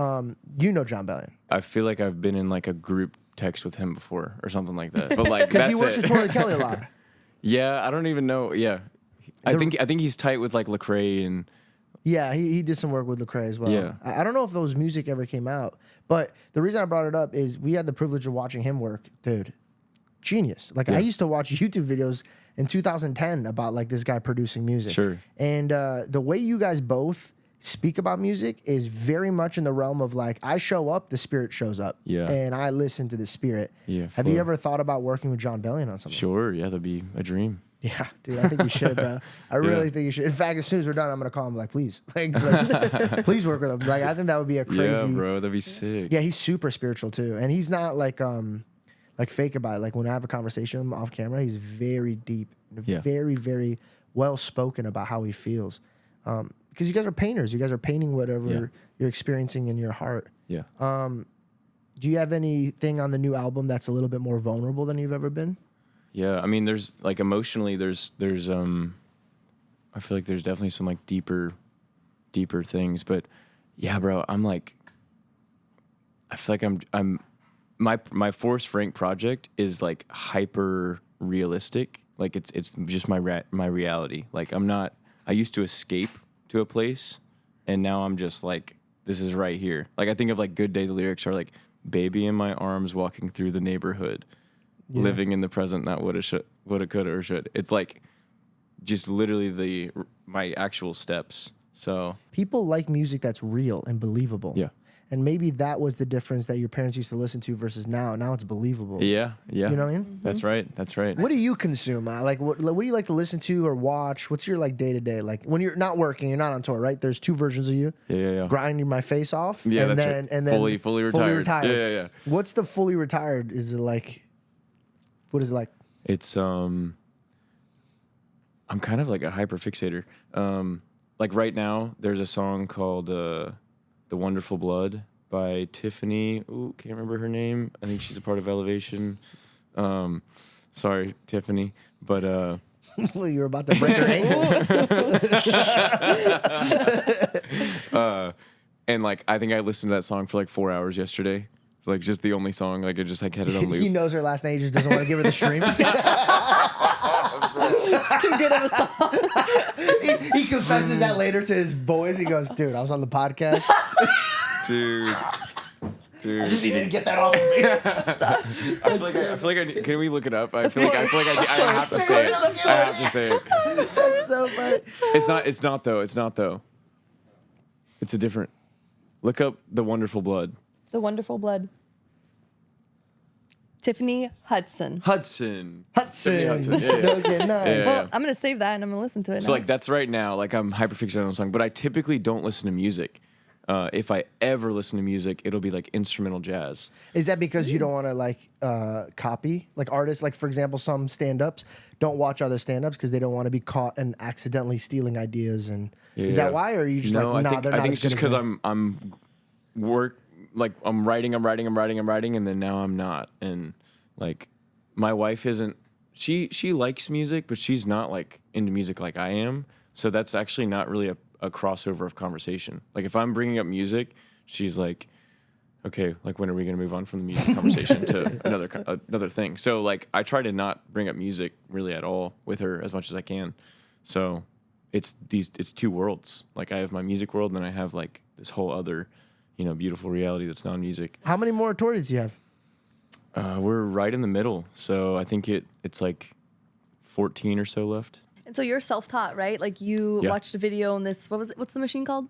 you know John Bellion I feel like I've been in like a group text with him before or something like that. But like because he that's works it. with Tori Kelly a lot. Yeah, I don't even know. Yeah. I think he's tight with like Lecrae and Yeah, he did some work with Lecrae as well. Yeah. I don't know if those music ever came out, but the reason I brought it up is we had the privilege of watching him work, dude. Genius. Like I used to watch YouTube videos in 2010 about like this guy producing music. Sure. And the way you guys both speak about music is very much in the realm of like I show up, the spirit shows up. Yeah. And I listen to the spirit. Yeah, Have you flow. ever thought about working with John Bellion on something? sure, yeah, that'd be a dream. Yeah, dude, I think you should, bro. I really think you should. In fact, as soon as we're done, I'm gonna call him like, please, please work with him. Like, I think that would be a crazy. Yeah, bro, that'd be sick. Yeah, he's super spiritual too, and he's not like fake about it. Like when I have a conversation with him off camera, he's very deep, Yeah. very, very well spoken about how he feels. Because you guys are painters, you guys are painting whatever you're experiencing in your heart. Yeah. Do you have anything on the new album that's a little bit more vulnerable than you've ever been? Yeah, I mean, there's like emotionally, there's I feel like there's definitely some like deeper things, but yeah, bro, I'm like, I feel like I'm my Forrest Frank project is like hyper realistic, like it's just my reality. Like I used to escape to a place, and now I'm just like, this is right here. Like I think of like Good Day, the lyrics are like, baby in my arms walking through the neighborhood. Yeah. Living in the present, not woulda, coulda, or should. It's like just literally my actual steps. So People like music that's real and believable. Yeah. And maybe that was the difference that your parents used to listen to versus now. Now it's believable. yeah. You know what I mean? That's right. What do you consume? Like, what do you like to listen to or watch? What's your like day to day? Like when you're not working, you're not on tour, right? There's two versions of you. Yeah. Grinding my face off. Yeah, and that's then right. and then Fully retired. Yeah. What's the fully retired? Is it like? What is it like? It's I'm kind of like a hyper fixator. Like right now, there's a song called "The Wonderful Blood" by Tiffany. Ooh, can't remember her name. I think she's a part of Elevation. Sorry, Tiffany, but You were about to break her ankle. and like I think I listened to that song for like 4 hours yesterday. It's like just the only song. Like I just like had it on loop. He knows her last name. He just doesn't want to give her the streams. It's too good of a song. He confesses that later to his boys. He goes, dude, I was on the podcast. Dude. I just needed to get that off of me. I feel like I need, can we look it up? I feel like I have to say it. I have to say it. That's so funny. It's not though. It's a different. Look up The Wonderful Blood. The Wonderful Blood. Tiffany Hudson. Hudson. Hudson. Hudson. Yeah. Okay, nice. Yeah. Well, I'm gonna save that and I'm gonna listen to it. So now. like that's right now. Like I'm hyperfixated on a song, but I typically don't listen to music. If I ever listen to music, it'll be like instrumental jazz. Is that because you don't want to like copy like artists? Like for example, some stand-ups don't watch other stand-ups because they don't want to be caught and accidentally stealing ideas. And is that why, or are you just no, like, nah, they're not? I think as it's just good as because me? I'm writing, and then now I'm not. And like my wife isn't. She likes music, but she's not like into music like I am. So that's actually not really a crossover of conversation. Like if I'm bringing up music, she's like, okay, like when are we going to move on from the music conversation to another thing? So like I try to not bring up music really at all with her as much as I can. So it's two worlds. Like I have my music world, and then I have like this whole other, beautiful reality that's non-music. How many more Tori do you have? We're right in the middle. So I think it's like 14 or so left. And so you're self-taught, right? Like you watched a video on this. What's the machine called?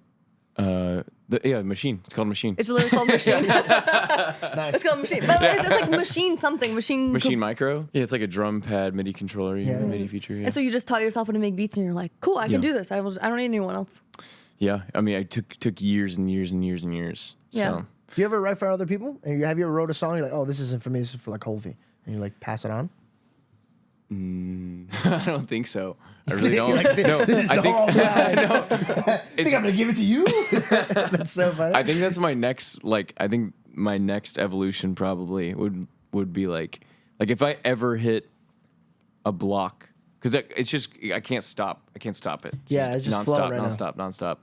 Machine. It's called Machine. It's literally called Machine. Nice. It's called Machine. But it's like Machine something. Machine Micro. Yeah, it's like a drum pad MIDI controller. Yeah. MIDI feature. Yeah. And so you just taught yourself how to make beats, and you're like, cool, I can do this. I don't need anyone else. Yeah, I mean, I took years and years and years and years. Yeah. So Do you ever write for other people? And have you ever wrote a song? You're like, oh, this isn't for me. This is for like Hovey, and you like pass it on. I don't think so. I really don't. This is I think all mine. I think I'm gonna give it to you. That's so funny. I think that's my next. I think my next evolution probably would be like if I ever hit a block, because it's just I can't stop. I can't stop it. Yeah, it's just flowing right now. nonstop.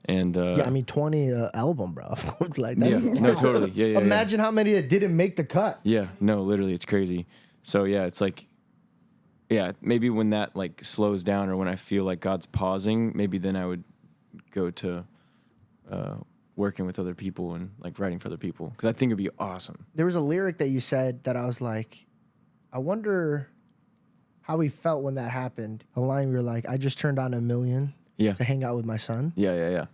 And yeah, I mean, 20 album, bro. Like that's no, totally. Yeah. Imagine how many that didn't make the cut. Yeah, no, literally, it's crazy. So yeah, it's like, yeah, maybe when that like slows down, or when I feel like God's pausing, maybe then I would go to working with other people and like writing for other people, because I think it'd be awesome. There was a lyric that you said that I was like, I wonder how he felt when that happened. A line where you're like, I just turned on $1 million to hang out with my son. Yeah.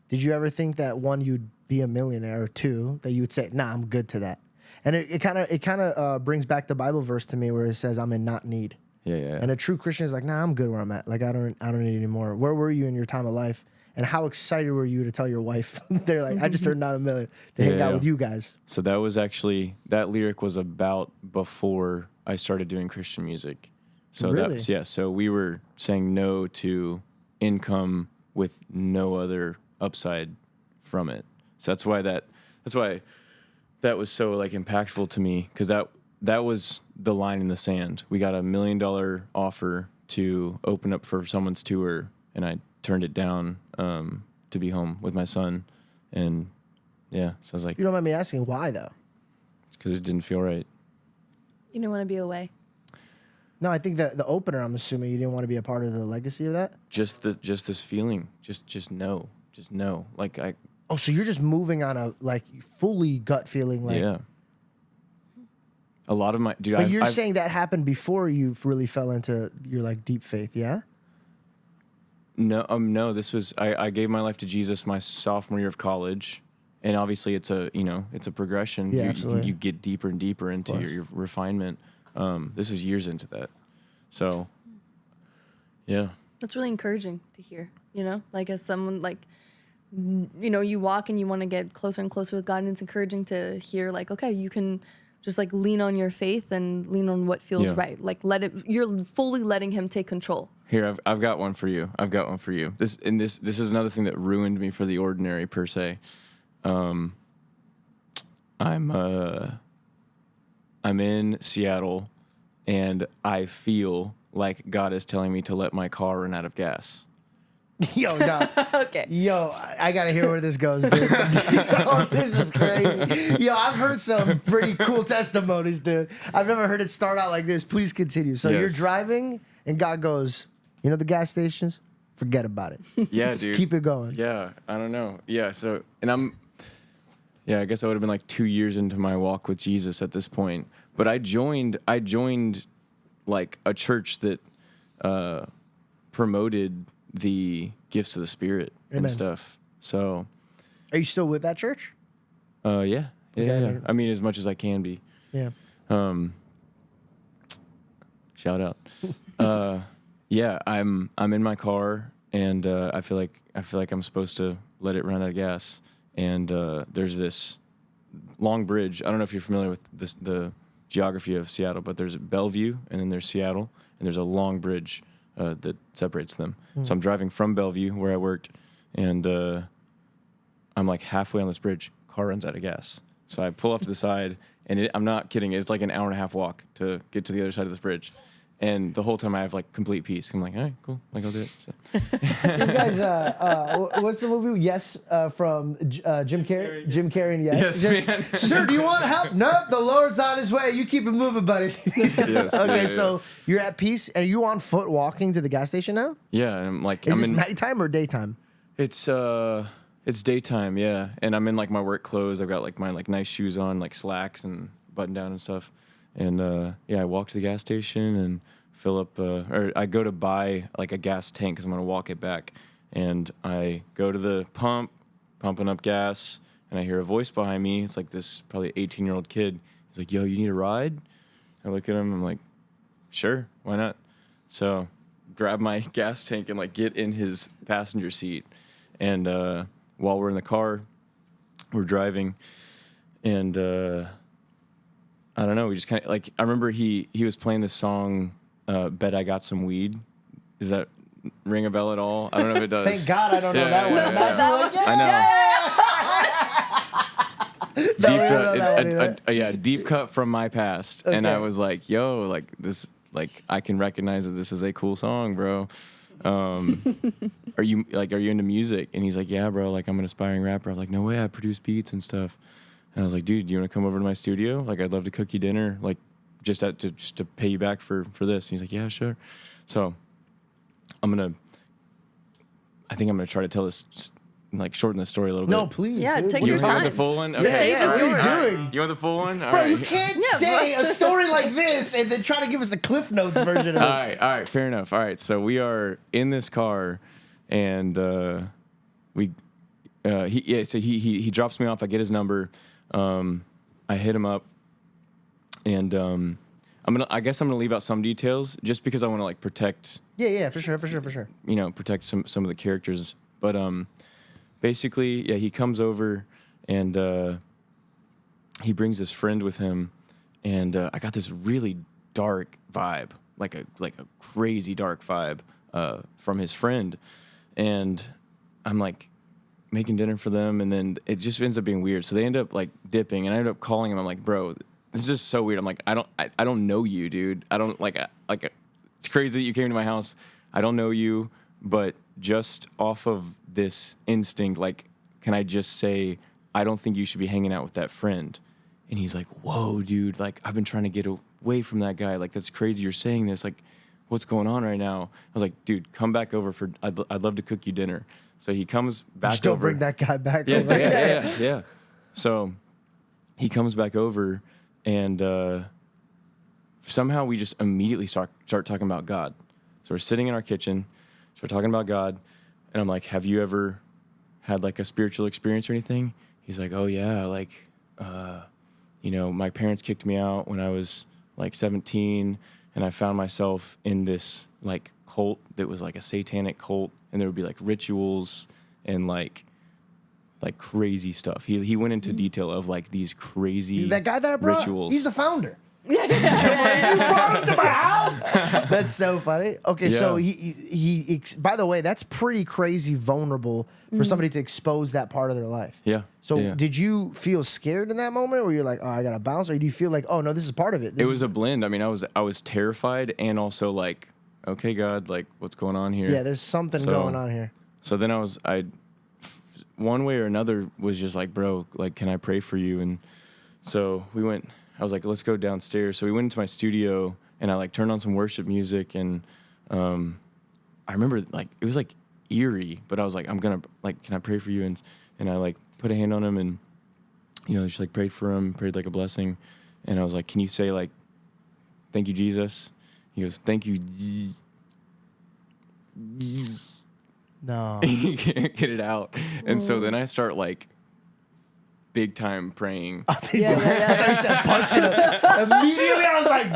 Did you ever think that one, you'd be a millionaire, or two, that you would say, nah, I'm good to that? And it kind of brings back the Bible verse to me where it says, I'm in not need. Yeah. And a true Christian is like, nah, I'm good where I'm at. Like I don't need any more. Where were you in your time of life? And how excited were you to tell your wife? They're like, I just turned on $1 million to hang out with you guys. So that was actually, that lyric was about before I started doing Christian music. So really? So we were saying no to income with no other upside from it. So that's why that was so like impactful to me, because that was the line in the sand. We got $1 million offer to open up for someone's tour, and I turned it down to be home with my son. And yeah, so I was like, You don't mind me asking why though? it's because it didn't feel right. You don't want to be away. No, I think that the opener, I'm assuming you didn't want to be a part of the legacy of that. Just this feeling, just no. Like Oh, so you're just moving on a like fully gut feeling, like. yeah. A lot of my dude. But you're saying that happened before you really fell into your like deep faith, yeah? No. This was I gave my life to Jesus my sophomore year of college, and obviously it's a progression. Yeah, absolutely. You get deeper and deeper into your refinement. This was years into that, so yeah. That's really encouraging to hear, like as someone like, you walk and you want to get closer and closer with God, and it's encouraging to hear like, okay, you can just like lean on your faith and lean on what feels right. Like you're fully letting him take control. Here, I've got one for you. This is another thing that ruined me for the ordinary per se. I'm in Seattle, and I feel like God is telling me to let my car run out of gas. Yo, no. Okay. Yo, I gotta hear where this goes, dude. Yo, this is crazy. Yo, I've heard some pretty cool testimonies, dude. I've never heard it start out like this. Please continue. So you're driving, and God goes, you know the gas stations? Forget about it. Yeah, Just dude. keep it going. Yeah, I don't know. Yeah, so, and I guess I would have been like 2 years into my walk with Jesus at this point. But I joined like a church that promoted the gifts of the Spirit Amen. and stuff. So, Are you still with that church? yeah. Okay. I mean, as much as I can be. Yeah. Shout out. Yeah, I'm in my car, and I feel like I'm supposed to let it run out of gas. And there's this long bridge. I don't know if you're familiar with the geography of Seattle, but there's Bellevue, and then there's Seattle, and there's a long bridge that separates them. So I'm driving from Bellevue, where I worked, and I'm like halfway on this bridge. Car runs out of gas. So I pull off to the side, and I'm not kidding. It's like an hour and a half walk to get to the other side of this bridge. And the whole time I have like complete peace. I'm like, all right, cool. Like I'll do it. So. You guys, what's the movie? Yes, from Jim Carrey. Jim Carrey and Yes. Man. Sir, do you want help? Nope, the Lord's on his way. You keep it moving, buddy. Yes, Okay, yeah. so you're at peace. Are you on foot walking to the gas station now? Yeah, and I'm like, Is this nighttime or daytime? It's daytime, yeah. And I'm in like my work clothes. I've got like my like nice shoes on, like slacks and button down and stuff. And yeah, I walk to the gas station and fill up, or I go to buy like a gas tank because I'm gonna walk it back. And I go to the pump, pumping up gas, and I hear a voice behind me. It's like this probably 18-year-old kid. He's like, "Yo, you need a ride?" I look at him. I'm like, "Sure, why not?" So grab my gas tank and like get in his passenger seat. And while we're in the car, we're driving, and I don't know. We just kind of like, I remember he was playing this song, "Bet I Got Some Weed." Does that ring a bell at all? I don't know if it does. Thank God I don't know that one. yeah. I know. Deep cut from my past. And I was like, yo, like this, like I can recognize that this is a cool song, bro. Are you into music? And he's like, yeah, bro, like I'm an aspiring rapper. I'm like, no way, I produce beats and stuff. And I was like, dude, do you want to come over to my studio? Like, I'd love to cook you dinner, like just to pay you back for this. And he's like, yeah, sure. So I think I'm gonna try to tell this, like shorten the story a little bit. No, please. Yeah, dude. take What your are You you want time. the full one? The Okay. stage is what are you yours. doing? You want the full one? All Bro, right. you can't say a story like this and then try to give us the Cliff Notes version of this. All right, fair enough. All right, so we are in this car, and he drops me off. I get his number. I hit him up, and I guess I'm gonna leave out some details just because I want to like protect. Yeah, for sure. You know, protect some of the characters. But basically, yeah, he comes over and he brings his friend with him, and I got this really dark vibe, like a crazy dark vibe from his friend, and I'm like making dinner for them, and then it just ends up being weird. So they end up like dipping, and I end up calling him. I'm like, bro, this is just so weird. I'm like, I don't know you, dude. I don't like it's crazy that you came to my house. I don't know you, but just off of this instinct, like, can I just say, I don't think you should be hanging out with that friend? And he's like, whoa, dude, like, I've been trying to get away from that guy. Like, that's crazy you're saying this. Like, what's going on right now? I was like, dude, come back over I'd love to cook you dinner. So he comes back Just don't over. bring that guy back. Yeah, over. yeah. So he comes back over, and somehow we just immediately start talking about God. So we're sitting in our kitchen, start talking about God, and I'm like, have you ever had like a spiritual experience or anything? He's like, oh yeah, like, you know, my parents kicked me out when I was like 17, and I found myself in this like cult that was like a satanic cult, and there would be like rituals and like crazy stuff. He went into detail of like these crazy That guy that I brought, rituals. he's the founder. You brought him to my house. That's so funny. Okay, so he by the way, that's pretty crazy vulnerable for somebody to expose that part of their life. Yeah. So did you feel scared in that moment, where you're like, oh, I gotta bounce, or do you feel like, oh no, this is part of it? It was a blend. I mean, I was terrified and also like, okay, God, like what's going on here? Yeah, there's something going on here. So then one way or another was just like, bro, like, can I pray for you? And so I was like, let's go downstairs. So we went into my studio and I like turned on some worship music. And I remember like, it was like eerie, but I was like, can I pray for you? And I like put a hand on him and, just like prayed for him, prayed like a blessing. And I was like, can you say like, thank you, Jesus? He goes, thank you. No. He can't get it out. And so then I start like big time praying. I thought you said punching him. Immediately I was like,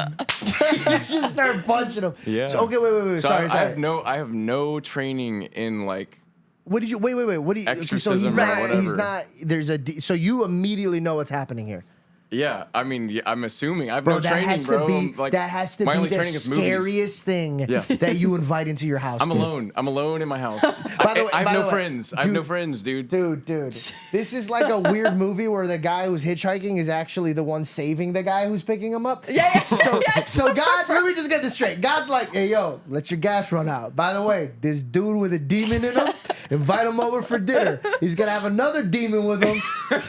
you just start punching him. Yeah. So, okay, wait. So sorry. I have no training in like. What did you wait? What do you? Exorcism so he's or not. whatever. He's not. So you immediately know what's happening here. Yeah, I mean, I'm assuming. I've Bro, no training, that has to my be only the training is movies. scariest thing that you invite into your house. I'm alone. I'm alone in my house. By the way, I have by no the way, friends. I have no friends, dude. Dude, this is like a weird movie where the guy who's hitchhiking is actually the one saving the guy who's picking him up. Yeah. So God, let me just get this straight. God's like, hey, yo, let your gas run out. By the way, this dude with a demon in him, invite him over for dinner. He's gonna have another demon with him.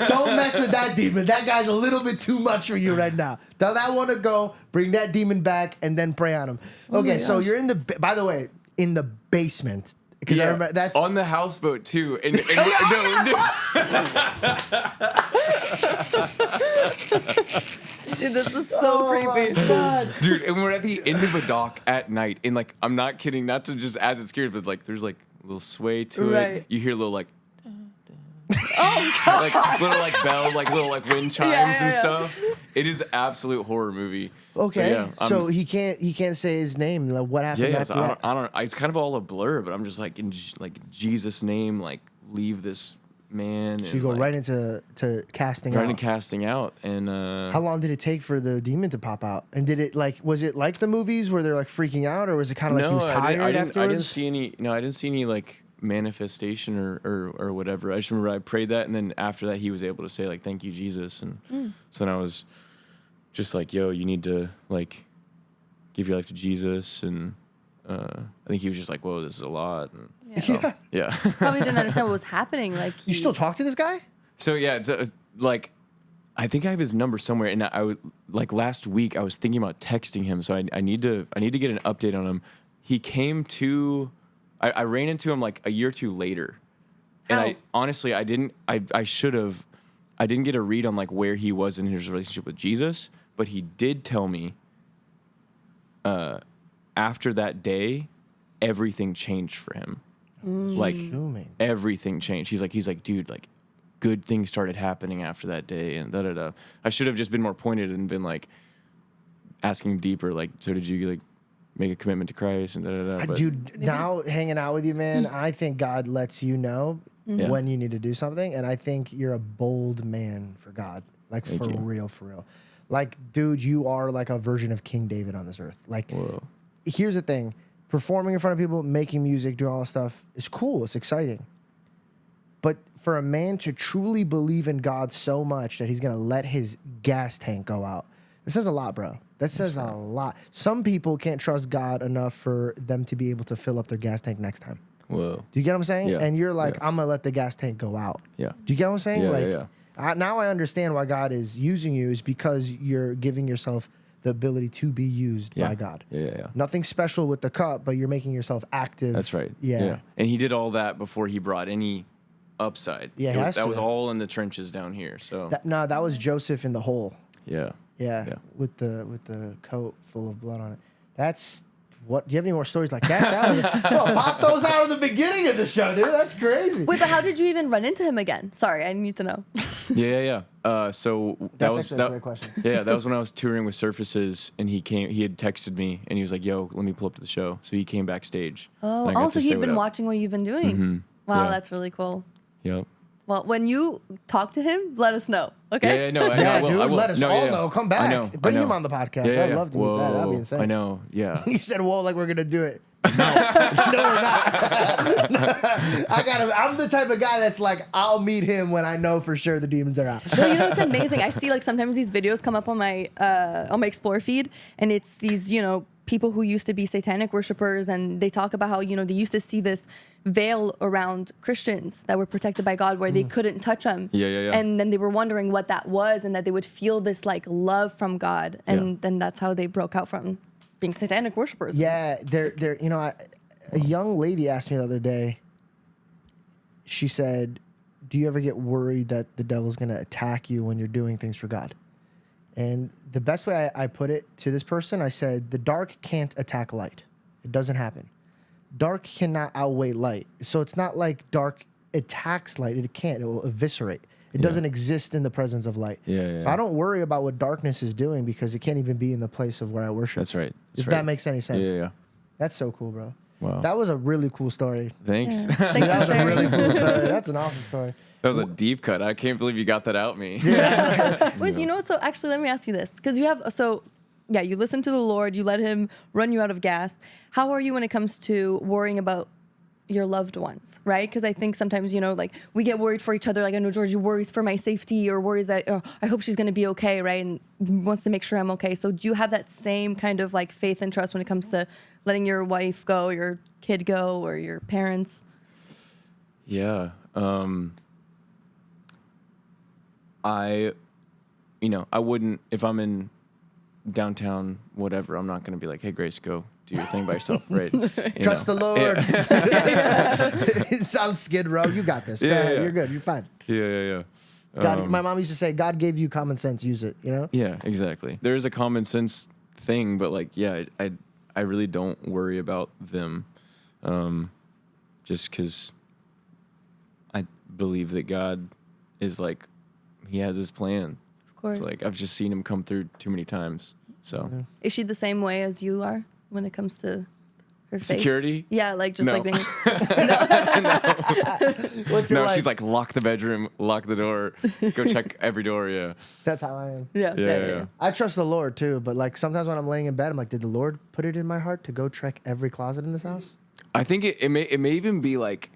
Don't mess with that demon. That guy's a little bit too much for you right now. Tell that one to go, bring that demon back, and then pray on him. Okay, so you're in the, by the way, in the basement. Because I remember that's on the houseboat too. And Dude, this is so creepy. God. dude, and we're at the end of a dock at night. And like, I'm not kidding, not to just add the scared, but like, there's like a little sway to Right. it. You hear a little like, Oh God. like little like bell, like little like wind chimes and yeah. stuff. It is an absolute horror movie. Okay, So, so he can't say his name. Like, what happened yeah, after so that? I don't. It's kind of all a blur, but I'm just like in Jesus' name, like leave this man. So you go right into casting right out. into casting out, and How long did it take for the demon to pop out? And did it was it like the movies where they're like freaking out, or was it kind of like he was tired afterwards? I didn't see any. No, I didn't see any like manifestation or whatever. I just remember I prayed that, and then after that, he was able to say like, "Thank you, Jesus," and so then I was just like, "Yo, you need to like give your life to Jesus," and I think he was just like, "Whoa, this is a lot." And, yeah. Probably didn't understand what was happening. Like You still talk to this guy? So yeah, it's like I think I have his number somewhere, and I would like last week I was thinking about texting him, so I need to get an update on him. He came to, I ran into him like a year or two later, and How? I honestly I didn't get a read on like where he was in his relationship with Jesus, but he did tell me after that day everything changed for him. Like everything changed. He's like, dude, like good things started happening after that day, and da da da. I should have just been more pointed and been like asking him deeper, like, so did you like make a commitment to Christ and da da da. Dude, now hanging out with you, man, I think God lets you know Yeah. when you need to do something, and I think you're a bold man for God, like Thank for you. real. Like, dude, you are like a version of King David on this earth. Like, Whoa. here's the thing. Performing in front of people, making music, doing all this stuff is cool. It's exciting. But for a man to truly believe in God so much that he's going to let his gas tank go out, that says a lot, bro. That says a lot. Some people can't trust God enough for them to be able to fill up their gas tank next time. Whoa. Do you get what I'm saying? Yeah. And you're like, Yeah. I'm going to let the gas tank go out. Yeah. Do you get what I'm saying? Yeah, like, yeah. Now I understand why God is using you is because you're giving yourself the ability to be used Yeah. by God. Yeah. Nothing special with the cup, but you're making yourself active. That's right. Yeah. And he did all that before he brought any upside. Yeah, It he was- has that to. was all in the trenches down here. So That was Joseph in the hole. yeah. Yeah. Yeah. With the coat full of blood on it. That's what. Do you have any more stories like that? Pop those out at the beginning of the show, dude. That's crazy. Wait, but how did you even run into him again? Sorry, I need to know. Yeah. So that That's was actually a great question. Yeah, that was when I was touring with Surfaces, and he had texted me, and he was like, "Yo, let me pull up to the show." So he came backstage. and I got Oh, to so say he'd what been up. watching what you've been doing. Wow, Yeah. that's really cool. Yep. Well, when you talk to him, let us know. Okay. Yeah, no, Yeah, I will, dude, I will. let us No, all yeah. know. Come back. I know, Bring I know. him on the podcast. Yeah, I'd love to meet that. That'd be Whoa, insane. I know, yeah. He said, "Whoa, like we're gonna do it." No, no, we're not. I'm the type of guy that's like, I'll meet him when I know for sure the demons are out. No, you know what's amazing? I see like sometimes these videos come up on my Explore feed, and it's these people who used to be satanic worshipers, and they talk about how they used to see this veil around Christians that were protected by God, where they couldn't touch them. Yeah. And then they were wondering what that was, and that they would feel this like love from God, and then that's how they broke out from being satanic worshipers. Yeah, they're a young lady asked me the other day. She said, "Do you ever get worried that the devil's going to attack you when you're doing things for God?" And the best way I put it to this person, I said, the dark can't attack light. It doesn't happen. Dark cannot outweigh light. So it's not like dark attacks light. It can't. It will eviscerate. It doesn't exist in the presence of light. Yeah. So I don't worry about what darkness is doing because it can't even be in the place of where I worship. That's right. If that makes any sense. Yeah. That's so cool, bro. Wow. That was a really cool story. Thanks. Thanks That for was a sharing. really cool story. That's an awesome story. That was a deep cut. I can't believe you got that out me. Wait, so actually, let me ask you this, because you listen to the Lord, you let Him run you out of gas. How are you when it comes to worrying about your loved ones, right? Because I think sometimes, like we get worried for each other. Like I know Georgie worries for my safety, or worries that I hope she's going to be okay, right? And wants to make sure I'm okay. So do you have that same kind of like faith and trust when it comes to letting your wife go, your kid go, or your parents? Yeah. I wouldn't, if I'm in downtown, whatever, I'm not going to be like, hey, Grace, go do your thing by yourself, right? Trust the Lord. It's on Skid Row. You got this. Go ahead. Yeah. You're good. You're fine. Yeah. God, my mom used to say, God gave you common sense. Use it, Yeah, exactly. There is a common sense thing, but like, yeah, I really don't worry about them just because I believe that God is like, He has His plan. Of course. It's like, I've just seen Him come through too many times. So Is she the same way as you are when it comes to her faith? security? Yeah, like just No. like being. What's it No, like? she's like, lock the bedroom, lock the door, go check every door. Yeah. That's how I am. Yeah. I trust the Lord too, but like sometimes when I'm laying in bed, I'm like, did the Lord put it in my heart to go check every closet in this house? I think it may even be like,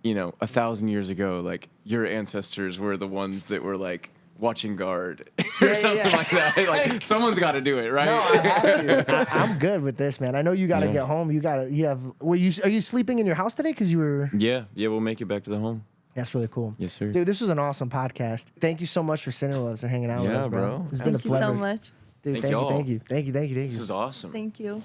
1,000 years ago, like your ancestors were the ones that were like watching guard or something like that. Like someone's got to do it, right? No, I have to. I'm good with this, man. I know you got to get home. Are you sleeping in your house today? Because you were. Yeah, we'll make it back to the home. That's really cool. Yes, sir. Dude, this was an awesome podcast. Thank you so much for sitting with us and hanging out with Yeah, us, bro. bro. It's been a Thank you pleasure. so much. Dude, Thank y'all. thank you. This was awesome. Thank you.